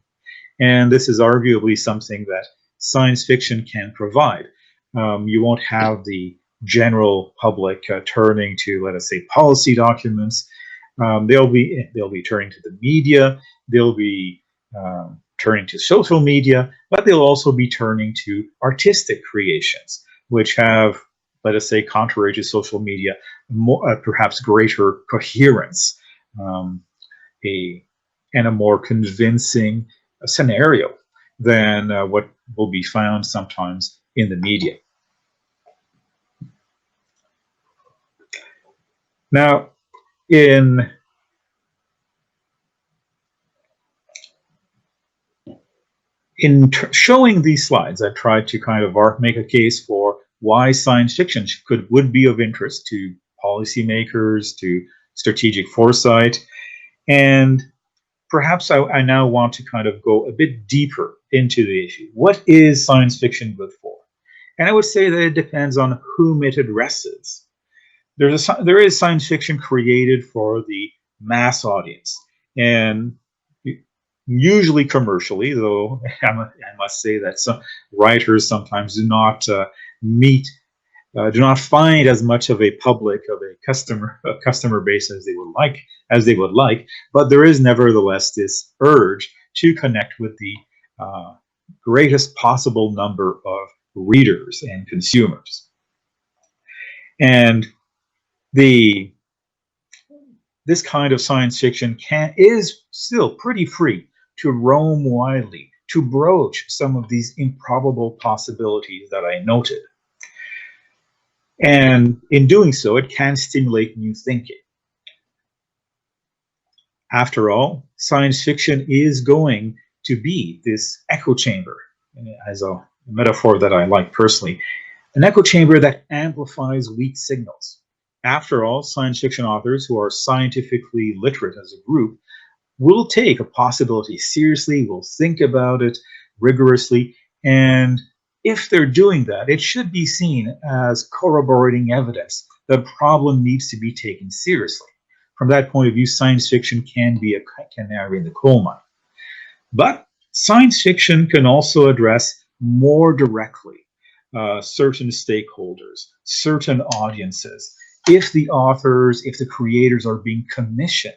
And this is arguably something that science fiction can provide. You won't have the general public turning to, let us say, policy documents. They'll be turning to the media. They'll be turning to social media, but they'll also be turning to artistic creations, which have, let us say, contrary to social media, more, perhaps greater coherence, and a more convincing scenario than what will be found sometimes in the media. Now, in showing these slides, I tried to kind of make a case for why science fiction would be of interest to policymakers, to strategic foresight, and perhaps I now want to kind of go a bit deeper into the issue. What is science fiction good for? And I would say that it depends on whom it addresses. There is science fiction created for the mass audience, and usually commercially, though I must say that some writers sometimes do not find as much of a public, of a customer base as they would like, but there is nevertheless this urge to connect with the greatest possible number of readers and consumers. And this kind of science fiction is still pretty free to roam widely, to broach some of these improbable possibilities that I noted. And in doing so, it can stimulate new thinking. After all, science fiction is going to be this echo chamber, as a metaphor that I like personally, an echo chamber that amplifies weak signals. After all, science fiction authors who are scientifically literate as a group will take a possibility seriously, will think about it rigorously, and if they're doing that, it should be seen as corroborating evidence that a problem needs to be taken seriously. From that point of view, science fiction can be a canary in the coal mine. But science fiction can also address more directly certain stakeholders, certain audiences. If the authors, if the creators are being commissioned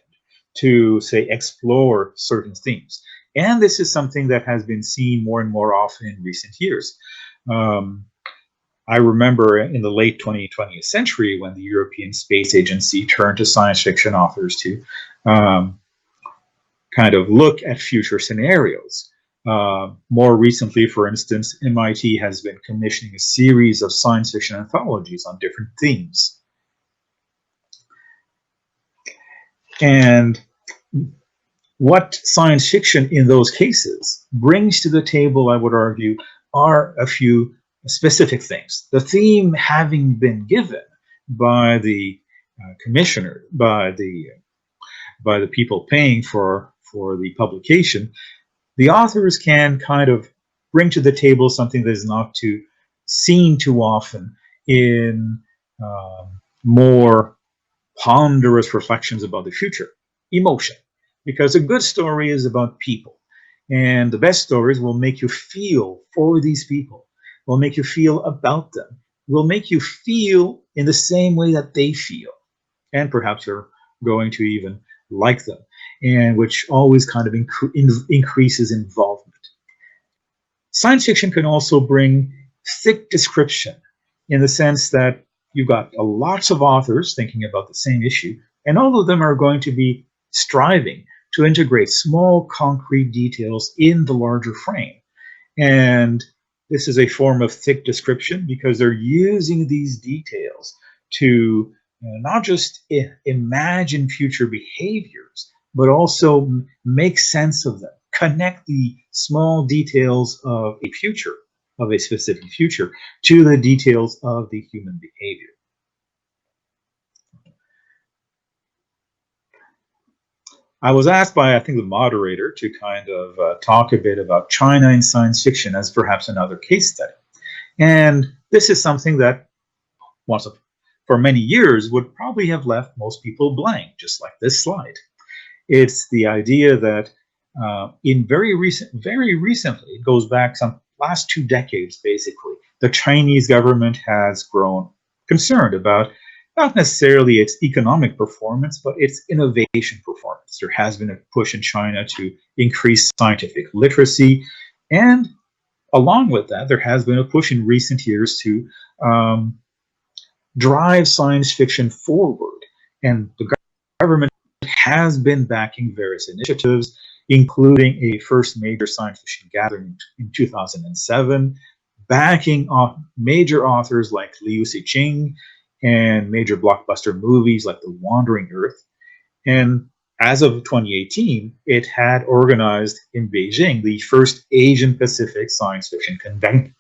to, say, explore certain themes. And this is something that has been seen more and more often in recent years. I remember in the late 20th century when the European Space Agency turned to science fiction authors to kind of look at future scenarios. More recently, for instance, MIT has been commissioning a series of science fiction anthologies on different themes. And what science fiction in those cases brings to the table, I would argue, are a few specific things. The theme having been given by the commissioner, by the people paying for the publication, the authors can kind of bring to the table something that is not seen too often in more ponderous reflections about the future, emotion. Because a good story is about people. And the best stories will make you feel for these people, will make you feel about them. will make you feel in the same way that they feel. And perhaps you're going to even like them, and which always kind of increases involvement. Science fiction can also bring thick description in the sense that you've got lots of authors thinking about the same issue, and all of them are going to be striving to integrate small concrete details in the larger frame. And this is a form of thick description because they're using these details to not just imagine future behaviors, but also make sense of them, connect the small details of a future, of a specific future, to the details of the human behavior. I was asked by, I think, the moderator to kind of talk a bit about China in science fiction as perhaps another case study. And this is something that, for many years, would probably have left most people blank, just like this slide. It's the idea that very recently, it goes back some last 2 decades, basically, the Chinese government has grown concerned about not necessarily its economic performance, but its innovation performance. There has been a push in China to increase scientific literacy, and along with that, there has been a push in recent years to drive science fiction forward. And the government has been backing various initiatives, including a first major science fiction gathering in 2007, backing major authors like Liu Cixing, and major blockbuster movies like The Wandering Earth. And as of 2018, it had organized in Beijing the first Asian Pacific science fiction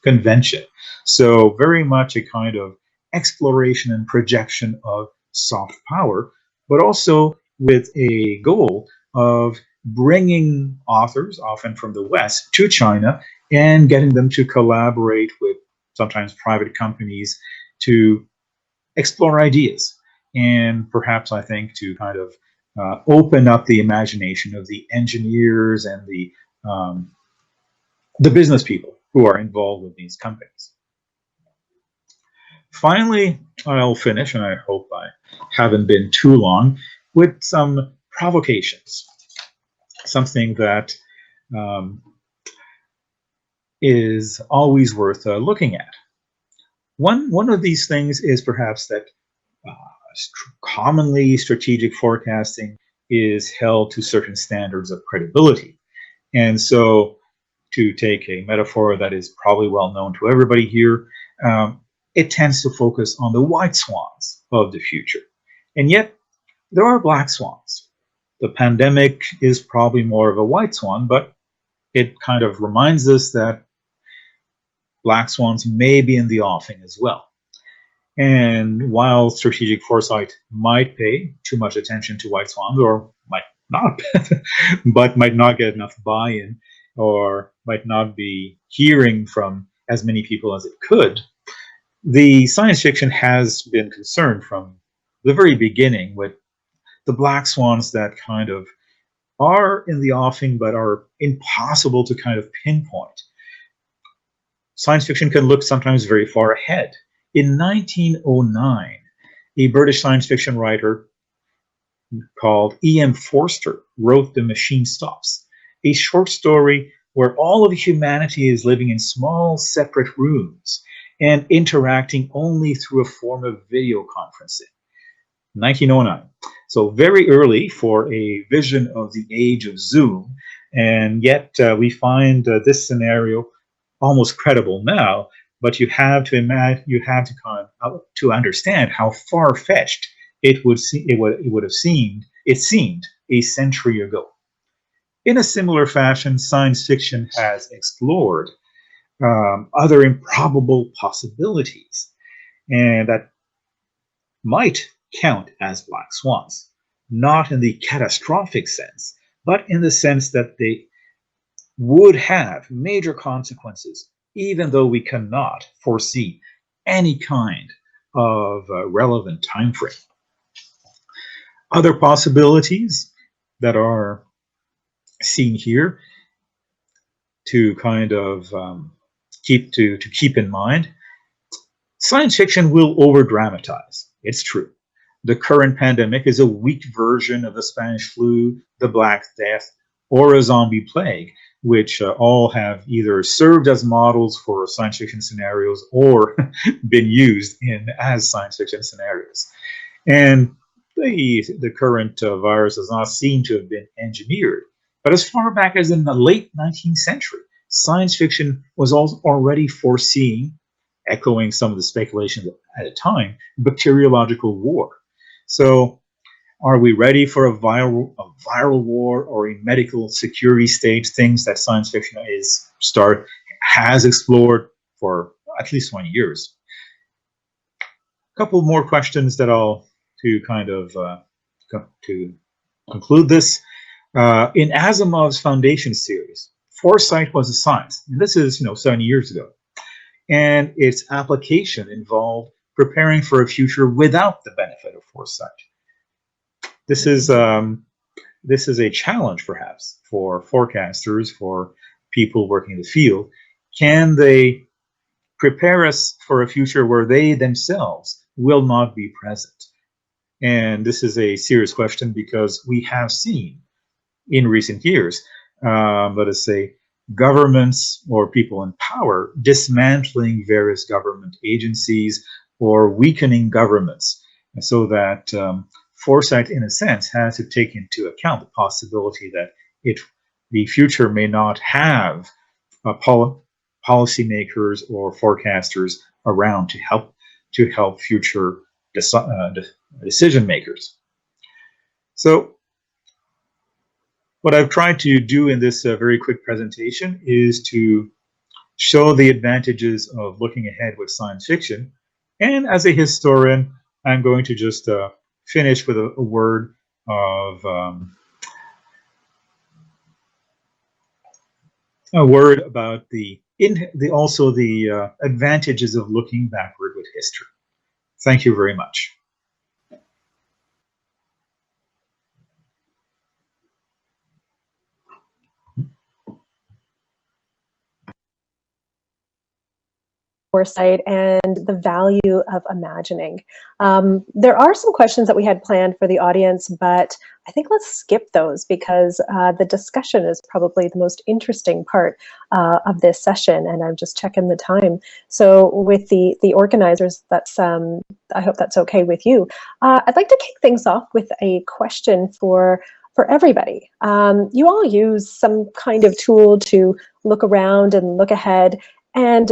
convention. So very much a kind of exploration and projection of soft power, but also with a goal of bringing authors, often from the West, to China and getting them to collaborate with sometimes private companies to explore ideas, and perhaps, I think, to kind of open up the imagination of the engineers and the business people who are involved with these companies. Finally, I'll finish, and I hope I haven't been too long, with some provocations, something that is always worth looking at. One of these things is perhaps that commonly strategic forecasting is held to certain standards of credibility. And so, to take a metaphor that is probably well known to everybody here, it tends to focus on the white swans of the future. And yet, there are black swans. The pandemic is probably more of a white swan, but it kind of reminds us that black swans may be in the offing as well. And while strategic foresight might pay too much attention to white swans, or might not, but might not get enough buy-in, or might not be hearing from as many people as it could, the science fiction has been concerned from the very beginning with the black swans that kind of are in the offing but are impossible to kind of pinpoint. Science fiction can look sometimes very far ahead. In 1909, a British science fiction writer called E.M. Forster wrote The Machine Stops, a short story where all of humanity is living in small separate rooms and interacting only through a form of video conferencing. 1909. So very early for a vision of the age of Zoom, and yet we find this scenario almost credible now. But you have to imagine, you have to kind of to understand how far-fetched it seemed a century ago. In a similar fashion, science fiction has explored other improbable possibilities, and that might count as black swans, not in the catastrophic sense, but in the sense that they would have major consequences, even though we cannot foresee any kind of relevant time frame. Other possibilities that are seen here to kind of keep in mind, Science fiction will over-dramatize. It's true. The current pandemic is a weak version of the Spanish flu, the Black Death, or a zombie plague, which all have either served as models for science fiction scenarios or been used as science fiction scenarios. And the current virus does not seem to have been engineered. But as far back as in the late 19th century, science fiction was already foreseeing, echoing some of the speculations at the time, bacteriological war. So are we ready for a viral war or a medical security state, things that science fiction has explored for at least 20 years? A couple more questions that to conclude this. In Asimov's Foundation series, foresight was a science. And this is 7 years ago. And its application involved preparing for a future without the benefit of foresight. This is a challenge, perhaps, for forecasters, for people working in the field. Can they prepare us for a future where they themselves will not be present? And this is a serious question because we have seen in recent years, let us say, governments or people in power dismantling various government agencies or weakening governments, and so that foresight, in a sense, has to take into account the possibility that the future may not have policymakers or forecasters around to help future decision makers. So what I've tried to do in this very quick presentation is to show the advantages of looking ahead with science fiction. And as a historian, I'm going to just finish with a word of about the advantages of looking backward with history. Thank you very much. Foresight and the value of imagining. There are some questions that we had planned for the audience, but I think let's skip those because the discussion is probably the most interesting part of this session, and I'm just checking the time. So with the organizers, that's I hope that's okay with you. I'd like to kick things off with a question for everybody. You all use some kind of tool to look around and look ahead, and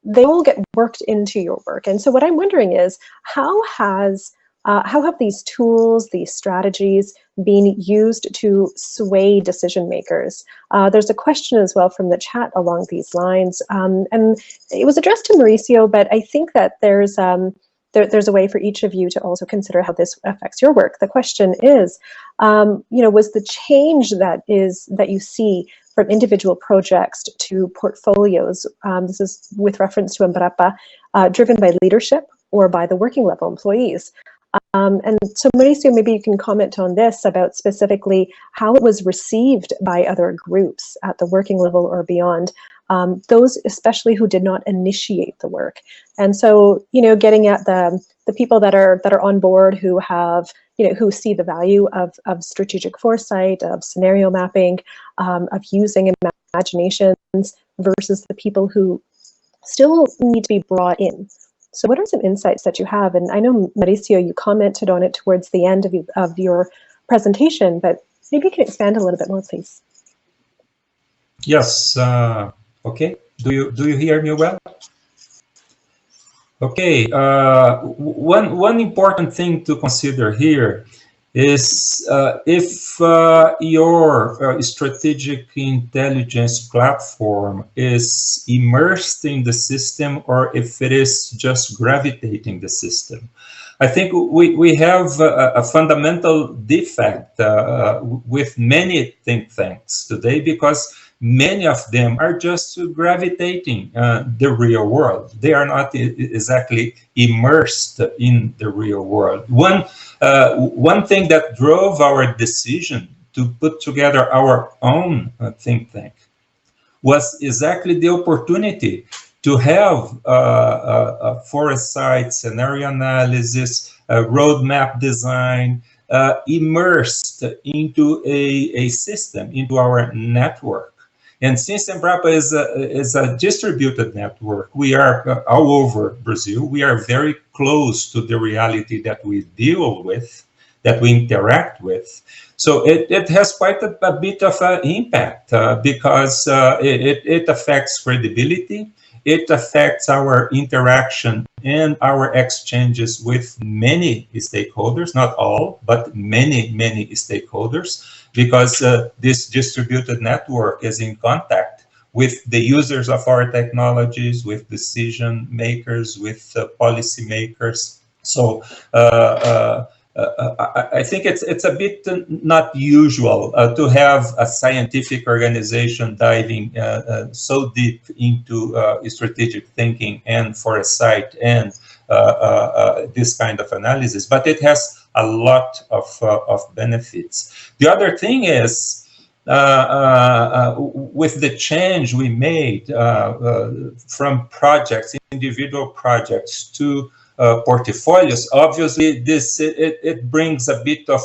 they all get worked into your work. And so what I'm wondering is, how have these tools, these strategies been used to sway decision makers? There's a question as well from the chat along these lines. And it was addressed to Mauricio, but I think that there's a way for each of you to also consider how this affects your work. The question is, was the change that you see from individual projects to portfolios, this is with reference to Embrapa, driven by leadership or by the working level employees? And so Mauricio, maybe you can comment on this about specifically how it was received by other groups at the working level or beyond, those especially who did not initiate the work. And so, getting at the people that are on board, who have, who see the value of strategic foresight, of scenario mapping, of using imaginations, versus the people who still need to be brought in. So what are some insights that you have? And I know, Mauricio, you commented on it towards the end of your presentation, but maybe you can expand a little bit more, please. Yes. Okay. Do you hear me well? Okay. One important thing to consider here is if your strategic intelligence platform is immersed in the system or if it is just gravitating the system. I think we have a fundamental defect with many think tanks today, because many of them are just gravitating the real world. They are not exactly immersed in the real world. One thing that drove our decision to put together our own think tank was exactly the opportunity to have a foresight, scenario analysis, roadmap design, immersed into a system, into our network. And since Embrapa is a distributed network, we are all over Brazil. We are very close to the reality that we deal with, that we interact with. So it has quite a bit of an impact because it affects credibility. It affects our interaction and our exchanges with many stakeholders, not all, but many stakeholders, because this distributed network is in contact with the users of our technologies, with decision makers, with policy makers. So I think it's a bit not usual to have a scientific organization diving so deep into strategic thinking and foresight and this kind of analysis, but it has a lot of benefits. The other thing is, with the change we made from projects, individual projects, to portfolios, obviously it brings a bit of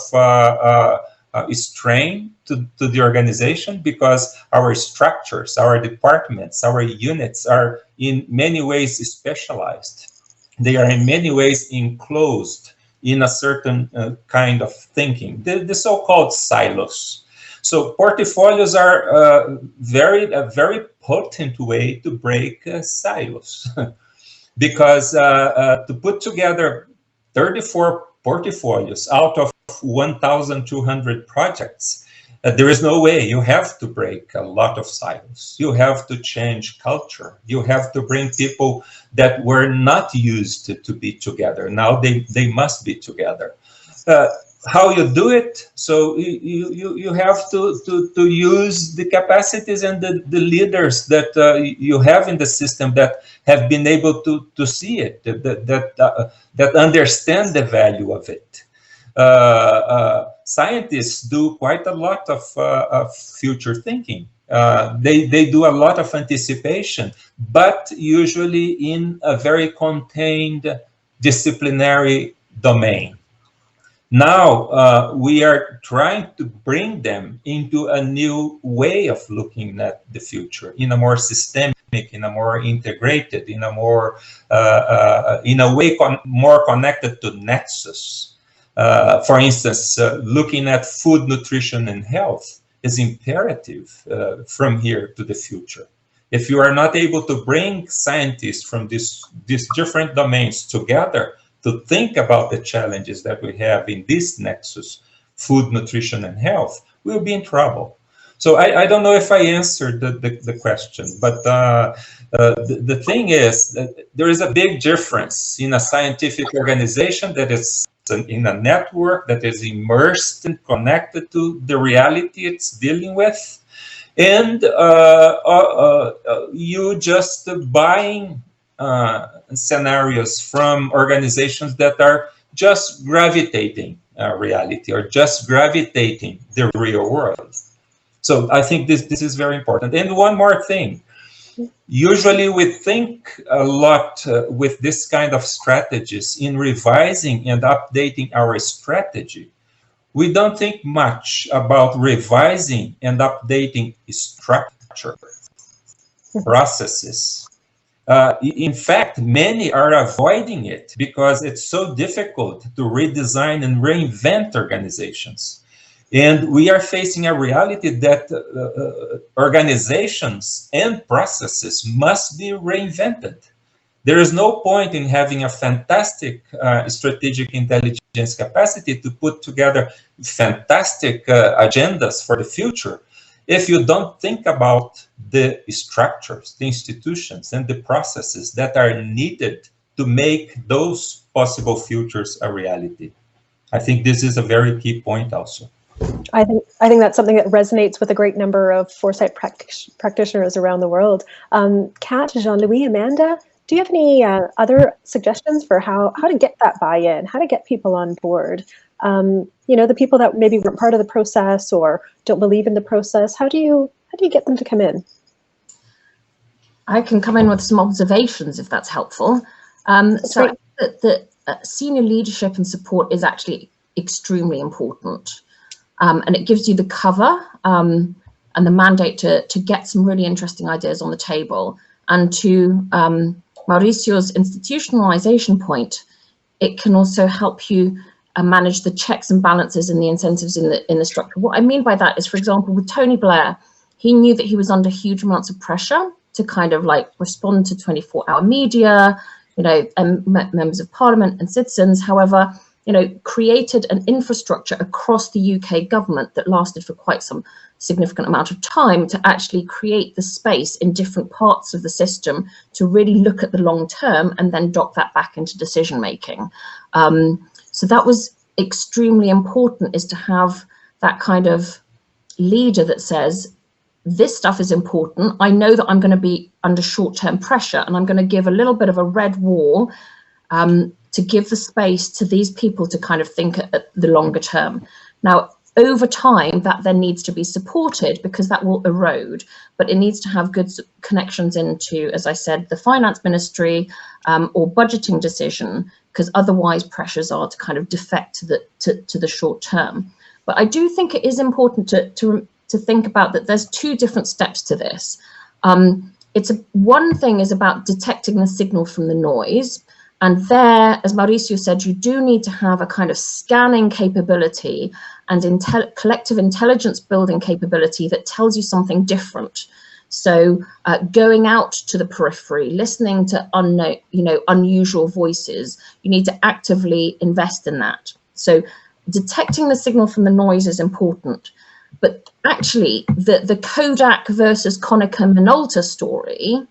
strain to the organization, because our structures, our departments, our units are in many ways specialized. They are in many ways enclosed in a certain kind of thinking, the so-called silos. So portfolios are a very potent way to break silos. Because to put together 34 portfolios out of 1,200 projects, there is no way. You have to break a lot of silos. You have to change culture. You have to bring people that were not used to be together. Now they must be together. How you do it? So you have to use the capacities and the leaders that you have in the system that have been able to see it, that understand the value of it. Scientists do quite a lot of future thinking. They do a lot of anticipation, but usually in a very contained disciplinary domain. Now we are trying to bring them into a new way of looking at the future, in a more systemic, in a more integrated, in a more in a way more connected to nexus. For instance, looking at food, nutrition, and health is imperative from here to the future. If you are not able to bring scientists from these different domains together to think about the challenges that we have in this nexus, food, nutrition, and health, we'll be in trouble. So I don't know if I answered the question, but the thing is that there is a big difference in a scientific organization that is in a network that is immersed and connected to the reality it's dealing with, and you just buying scenarios from organizations that are just gravitating reality, or just gravitating the real world. So I think this is very important. And one more thing, usually we think a lot with this kind of strategies in revising and updating our strategy. We don't think much about revising and updating structure, processes. In fact, many are avoiding it because it's so difficult to redesign and reinvent organizations. And we are facing a reality that organizations and processes must be reinvented. There is no point in having a fantastic strategic intelligence capacity to put together fantastic agendas for the future if you don't think about the structures, the institutions, and the processes that are needed to make those possible futures a reality. I think this is a very key point also. I think that's something that resonates with a great number of foresight practitioners around the world. Kat, Jean-Louis, Amanda, do you have any other suggestions for how to get that buy-in, how to get people on board? You know, the people that maybe weren't part of the process or don't believe in the process, how do you get them to come in? I can come in with some observations if that's helpful. So I think that senior leadership and support is actually extremely important. And it gives you the cover and the mandate to get some really interesting ideas on the table. And to Mauricio's institutionalization point, it can also help you manage the checks and balances and the incentives in the structure. What I mean by that is, for example, with Tony Blair, he knew that he was under huge amounts of pressure to kind of like respond to 24-hour media, you know, and members of parliament and citizens. However, you know, created an infrastructure across the UK government that lasted for quite some significant amount of time to actually create the space in different parts of the system to really look at the long term and then dock that back into decision making. So that was extremely important, is to have that kind of leader that says, this stuff is important. I know that I'm going to be under short-term pressure, and I'm going to give a little bit of a red wall to give the space to these people to kind of think at the longer term. Now, over time, that then needs to be supported, because that will erode, but it needs to have good connections into, as I said, the finance ministry or budgeting decision, because otherwise pressures are to kind of defect to the short term. But I do think it is important to think about that there's two different steps to this. One thing is about detecting the signal from the noise. And there, as Mauricio said, you do need to have a kind of scanning capability and collective intelligence building capability that tells you something different. So going out to the periphery, listening to unusual voices, you need to actively invest in that. So detecting the signal from the noise is important. But actually, the Kodak versus Konica Minolta story,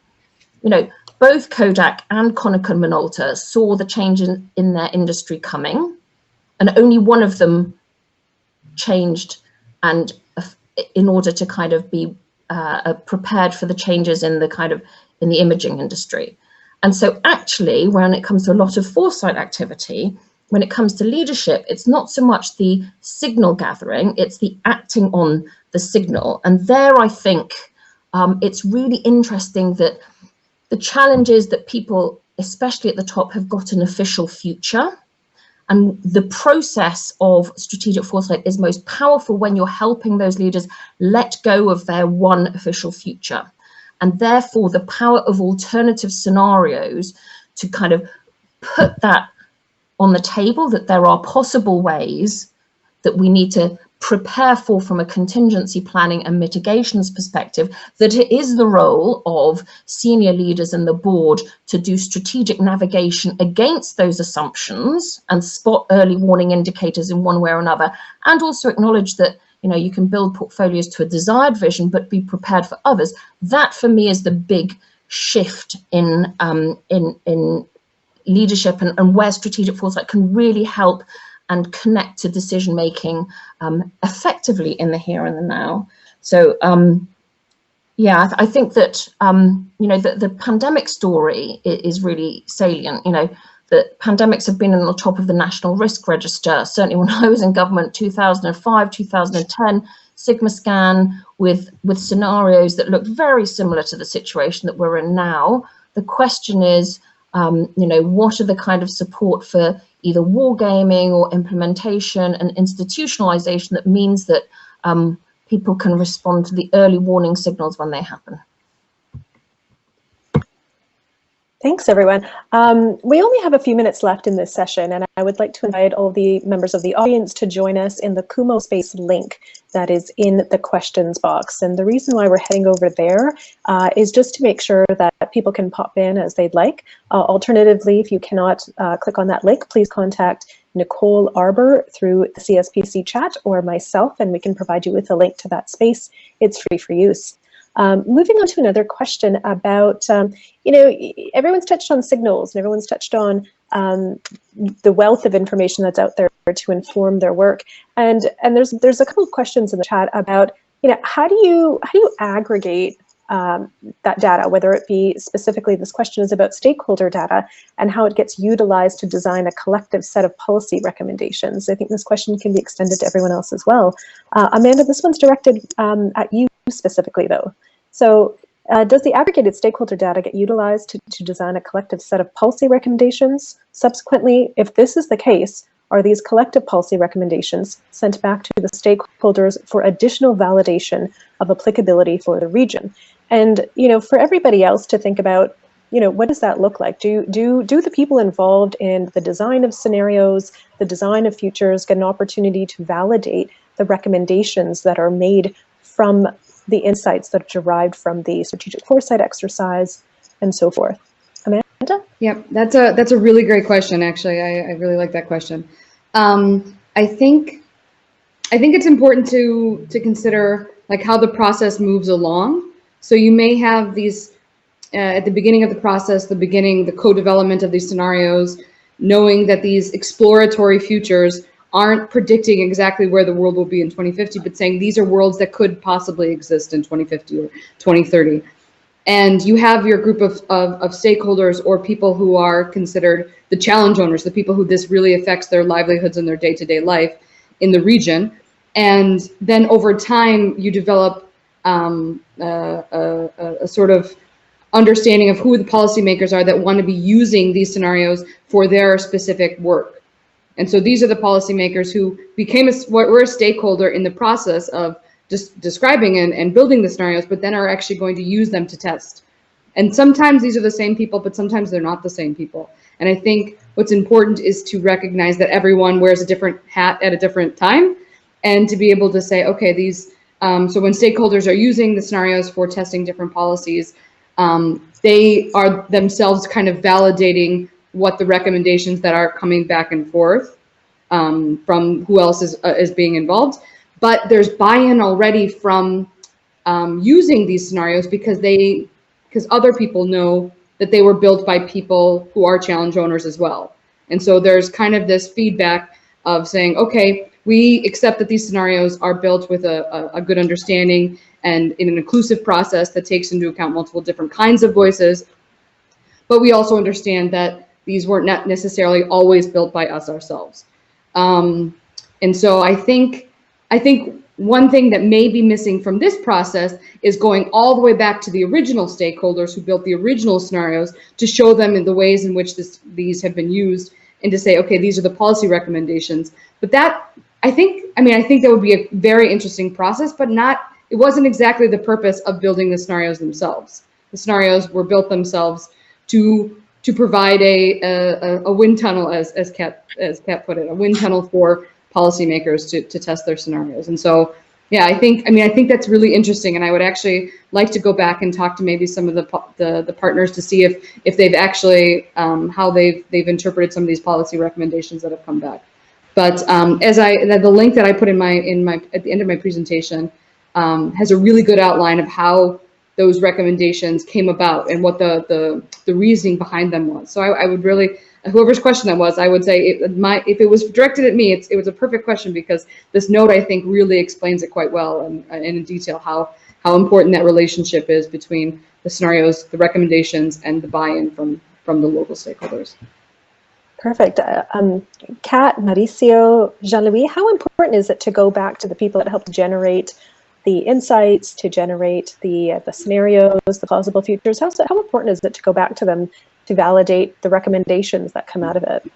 you know, both Kodak and Konica Minolta saw the change in their industry coming, and only one of them changed, and in order to kind of be prepared for the changes in the imaging industry. And so actually, when it comes to a lot of foresight activity, when it comes to leadership, it's not so much the signal gathering, it's the acting on the signal. And there, I think it's really interesting that the challenge is that people, especially at the top, have got an official future. And the process of strategic foresight is most powerful when you're helping those leaders let go of their one official future. And therefore, the power of alternative scenarios to kind of put that on the table, that there are possible ways that we need to prepare for from a contingency planning and mitigations perspective, that it is the role of senior leaders and the board to do strategic navigation against those assumptions and spot early warning indicators in one way or another, and also acknowledge that, you know, you can build portfolios to a desired vision but be prepared for others. That for me is the big shift in leadership and where strategic foresight can really help and connect to decision making effectively in the here and the now. So yeah, I think that you know, the pandemic story is really salient. You know, that pandemics have been on the top of the national risk register. Certainly when I was in government, 2005, 2010, Sigma scan with scenarios that looked very similar to the situation that we're in now. The question is, you know, what are the kind of support for either wargaming or implementation and institutionalization that means that people can respond to the early warning signals when they happen. Thanks, everyone. We only have a few minutes left in this session, and I would like to invite all the members of the audience to join us in the Kumo Space link that is in the questions box. And the reason why we're heading over there is just to make sure that people can pop in as they'd like. Alternatively, if you cannot click on that link, please contact Nicole Arbor through the CSPC chat or myself, and we can provide you with a link to that space. It's free for use. Moving on to another question about, you know, everyone's touched on signals and everyone's touched on the wealth of information that's out there to inform their work. And there's a couple of questions in the chat about, you know, how do you aggregate that data, whether it be specifically, this question is about stakeholder data and how it gets utilized to design a collective set of policy recommendations. I think this question can be extended to everyone else as well. Amanda, this one's directed at you specifically though. So Does the aggregated stakeholder data get utilized to design a collective set of policy recommendations? Subsequently, if this is the case, are these collective policy recommendations sent back to the stakeholders for additional validation of applicability for the region? And, you know, for everybody else to think about, you know, what does that look like? Do the people involved in the design of scenarios, the design of futures, get an opportunity to validate the recommendations that are made from the insights that are derived from the strategic foresight exercise, and so forth? Amanda? Yep, that's a really great question. Actually, I really like that question. I think it's important to consider like how the process moves along. So you may have these at the beginning of the process, the co-development of these scenarios, knowing that these exploratory futures aren't predicting exactly where the world will be in 2050, but saying these are worlds that could possibly exist in 2050 or 2030. And you have your group of stakeholders or people who are considered the challenge owners, the people who this really affects their livelihoods and their day-to-day life in the region. And then over time, you develop a sort of understanding of who the policymakers are that want to be using these scenarios for their specific work. And so these are the policymakers who were a stakeholder in the process of just describing and building the scenarios, but then are actually going to use them to test. And sometimes these are the same people, but sometimes they're not the same people. And I think what's important is to recognize that everyone wears a different hat at a different time, and to be able to say, okay, so when stakeholders are using the scenarios for testing different policies, they are themselves kind of validating what the recommendations that are coming back and forth from who else is being involved. But there's buy-in already from using these scenarios because other people know that they were built by people who are challenge owners as well. And so there's kind of this feedback of saying, okay, we accept that these scenarios are built with a good understanding and in an inclusive process that takes into account multiple different kinds of voices. But we also understand that these weren't necessarily always built by us ourselves. And so I think one thing that may be missing from this process is going all the way back to the original stakeholders who built the original scenarios to show them in the ways in which these have been used, and to say, okay, these are the policy recommendations. But that, I think that would be a very interesting process, but it wasn't exactly the purpose of building the scenarios themselves. The scenarios were built themselves to provide a wind tunnel, as Kat put it, a wind tunnel for policymakers to test their scenarios. And so, yeah, I think that's really interesting. And I would actually like to go back and talk to maybe some of the partners to see if they've actually how they've interpreted some of these policy recommendations that have come back. But the link that I put in my at the end of my presentation has a really good outline of how those recommendations came about and what the reasoning behind them was. So I would really, whoever's question that was, I would say if it was directed at me, it was a perfect question, because this note, I think, really explains it quite well and in detail how important that relationship is between the scenarios, the recommendations, and the buy-in from the local stakeholders. Perfect. Kat, Mauricio, Jean-Louis, how important is it to go back to the people that helped generate the insights, to generate the scenarios, the plausible futures? How important is it to go back to them to validate the recommendations that come out of it?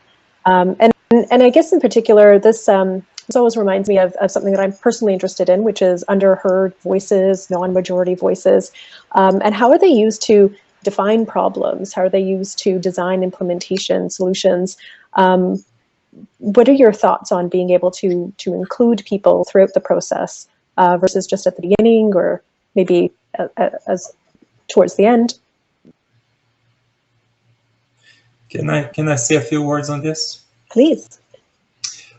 And I guess in particular, this always reminds me of something that I'm personally interested in, which is underheard voices, non-majority voices, and how are they used to define problems? How are they used to design implementation solutions? What are your thoughts on being able to include people throughout the process versus just at the beginning, or maybe as towards the end? Can I say a few words on this? Please.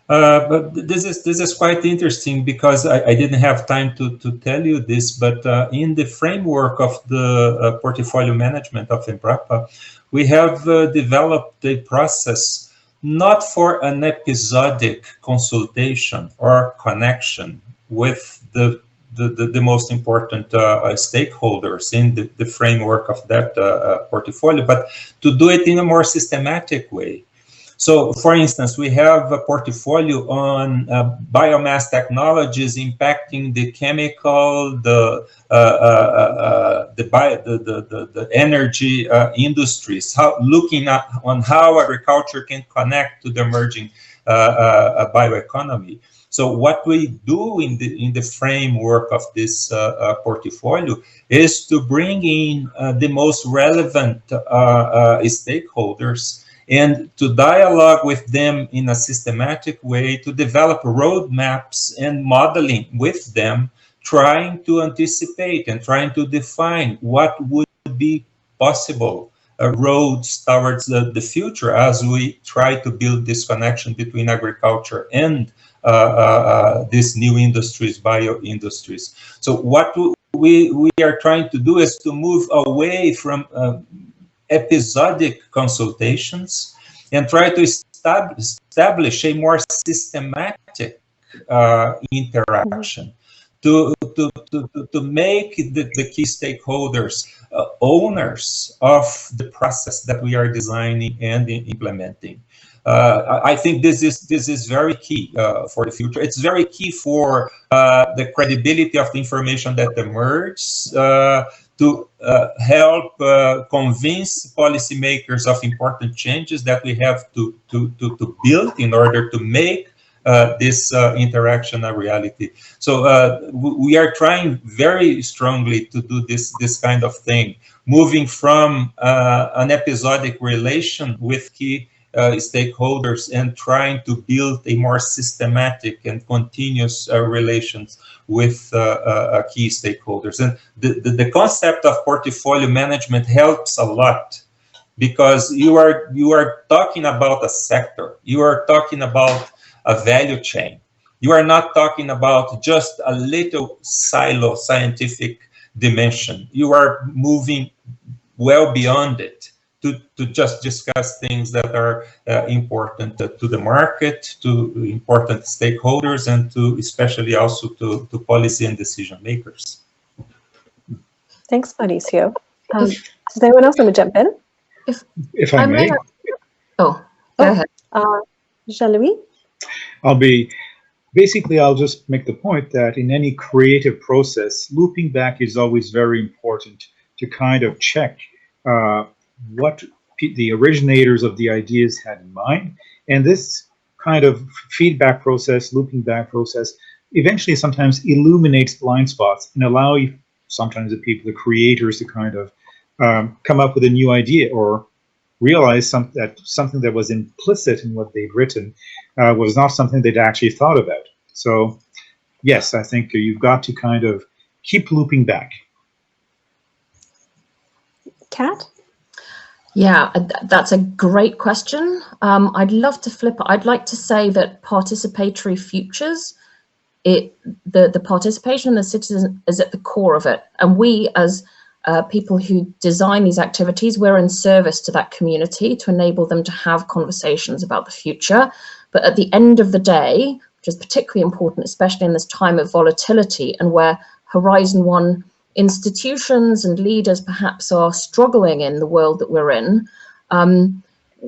But this is quite interesting, because I didn't have time to tell you this, but in the framework of the portfolio management of Embrapa, we have developed a process not for an episodic consultation or connection with the most important stakeholders in the framework of that portfolio, but to do it in a more systematic way. So, for instance, we have a portfolio on biomass technologies impacting the chemical, the energy industries. Looking at on how agriculture can connect to the emerging bioeconomy. So what we do in the framework of this portfolio is to bring in the most relevant stakeholders and to dialogue with them in a systematic way, to develop roadmaps and modeling with them, trying to anticipate and trying to define what would be possible roads towards the future as we try to build this connection between agriculture and these new industries, bio-industries. So what we are trying to do is to move away from episodic consultations and try to establish a more systematic interaction to make the key stakeholders owners of the process that we are designing and implementing. I think this is very key for the future. It's very key for the credibility of the information that emerges, to help convince policymakers of important changes that we have to build in order to make this interaction a reality. So we are trying very strongly to do this kind of thing, moving from an episodic relation with key stakeholders and trying to build a more systematic and continuous relations with key stakeholders. And the concept of portfolio management helps a lot, because you are talking about a sector, you are talking about a value chain. You are not talking about just a little silo scientific dimension. You are moving well beyond it to just discuss things that are important to the market, to important stakeholders, and to especially also to policy and decision makers. Thanks, Mauricio. Does anyone else want to jump in? If I may. Go ahead. Jean-Louis? I'll just make the point that in any creative process, looping back is always very important to kind of check what the originators of the ideas had in mind. And this kind of feedback process, looping back process, eventually sometimes illuminates blind spots and allow sometimes the people, the creators, to kind of come up with a new idea or realize something that was implicit in what they'd written was not something they'd actually thought about. So yes, I think you've got to kind of keep looping back. Kat? Yeah, that's a great question. I'd love to flip it. I'd like to say that participatory futures, the participation of the citizen is at the core of it. And we as people who design these activities, we're in service to that community to enable them to have conversations about the future. But at the end of the day, which is particularly important, especially in this time of volatility and where Horizon 1 institutions and leaders perhaps are struggling in the world that we're in,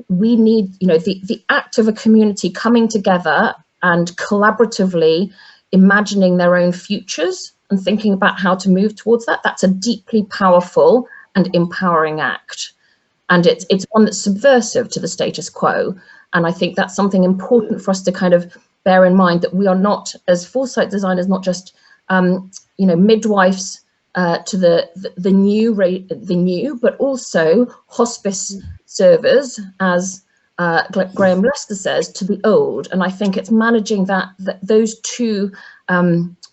we need, the act of a community coming together and collaboratively imagining their own futures and thinking about how to move towards that. That's a deeply powerful and empowering act. And it's one that's subversive to the status quo. And I think that's something important for us to kind of bear in mind, that we are not, as foresight designers, not just midwives to the new, but also hospice servers, as Graham Lester says, to the old. And I think it's managing those two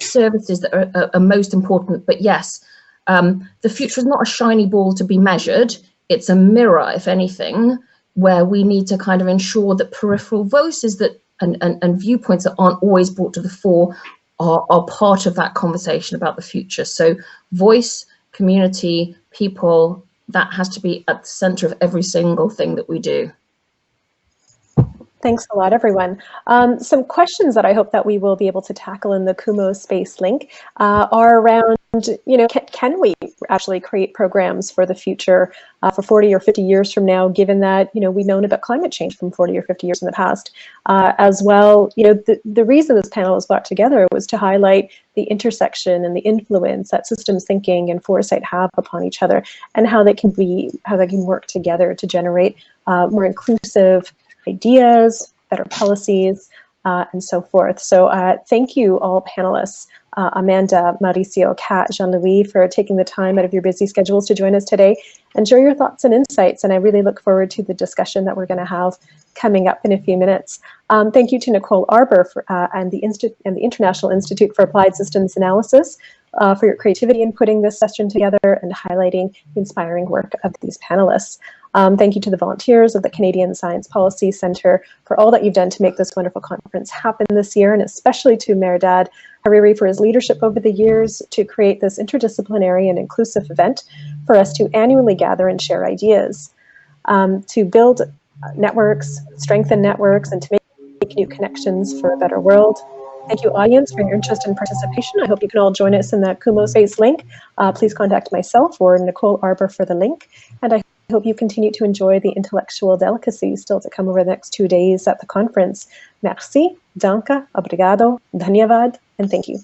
services that are most important. But yes, the future is not a shiny ball to be measured. It's a mirror, if anything, where we need to kind of ensure that peripheral voices and viewpoints that aren't always brought to the fore are part of that conversation about the future. So voice, community, people, that has to be at the center of every single thing that we do. Thanks a lot, everyone. Some questions that I hope that we will be able to tackle in the Kumo Space Link are around, can we actually create programs for the future for 40 or 50 years from now, given that, we've known about climate change from 40 or 50 years in the past. As well, the reason this panel was brought together was to highlight the intersection and the influence that systems thinking and foresight have upon each other, and how they can work together to generate more inclusive ideas, better policies, and so forth. So thank you all panelists, Amanda, Mauricio, Kat, Jean-Louis, for taking the time out of your busy schedules to join us today and share your thoughts and insights. And I really look forward to the discussion that we're going to have coming up in a few minutes. Thank you to Nicole Arbour and the International Institute for Applied Systems Analysis for your creativity in putting this session together and highlighting the inspiring work of these panelists. Thank you to the volunteers of the Canadian Science Policy Centre for all that you've done to make this wonderful conference happen this year, and especially to Mehrdad Hariri for his leadership over the years to create this interdisciplinary and inclusive event for us to annually gather and share ideas, to build networks, strengthen networks, and to make new connections for a better world. Thank you, audience, for your interest and participation. I hope you can all join us in the Kumo Space link. Please contact myself or Nicole Arbour for the link. And I hope you continue to enjoy the intellectual delicacies still to come over the next 2 days at the conference. Merci, danke, obrigado, dhanyavad, and thank you.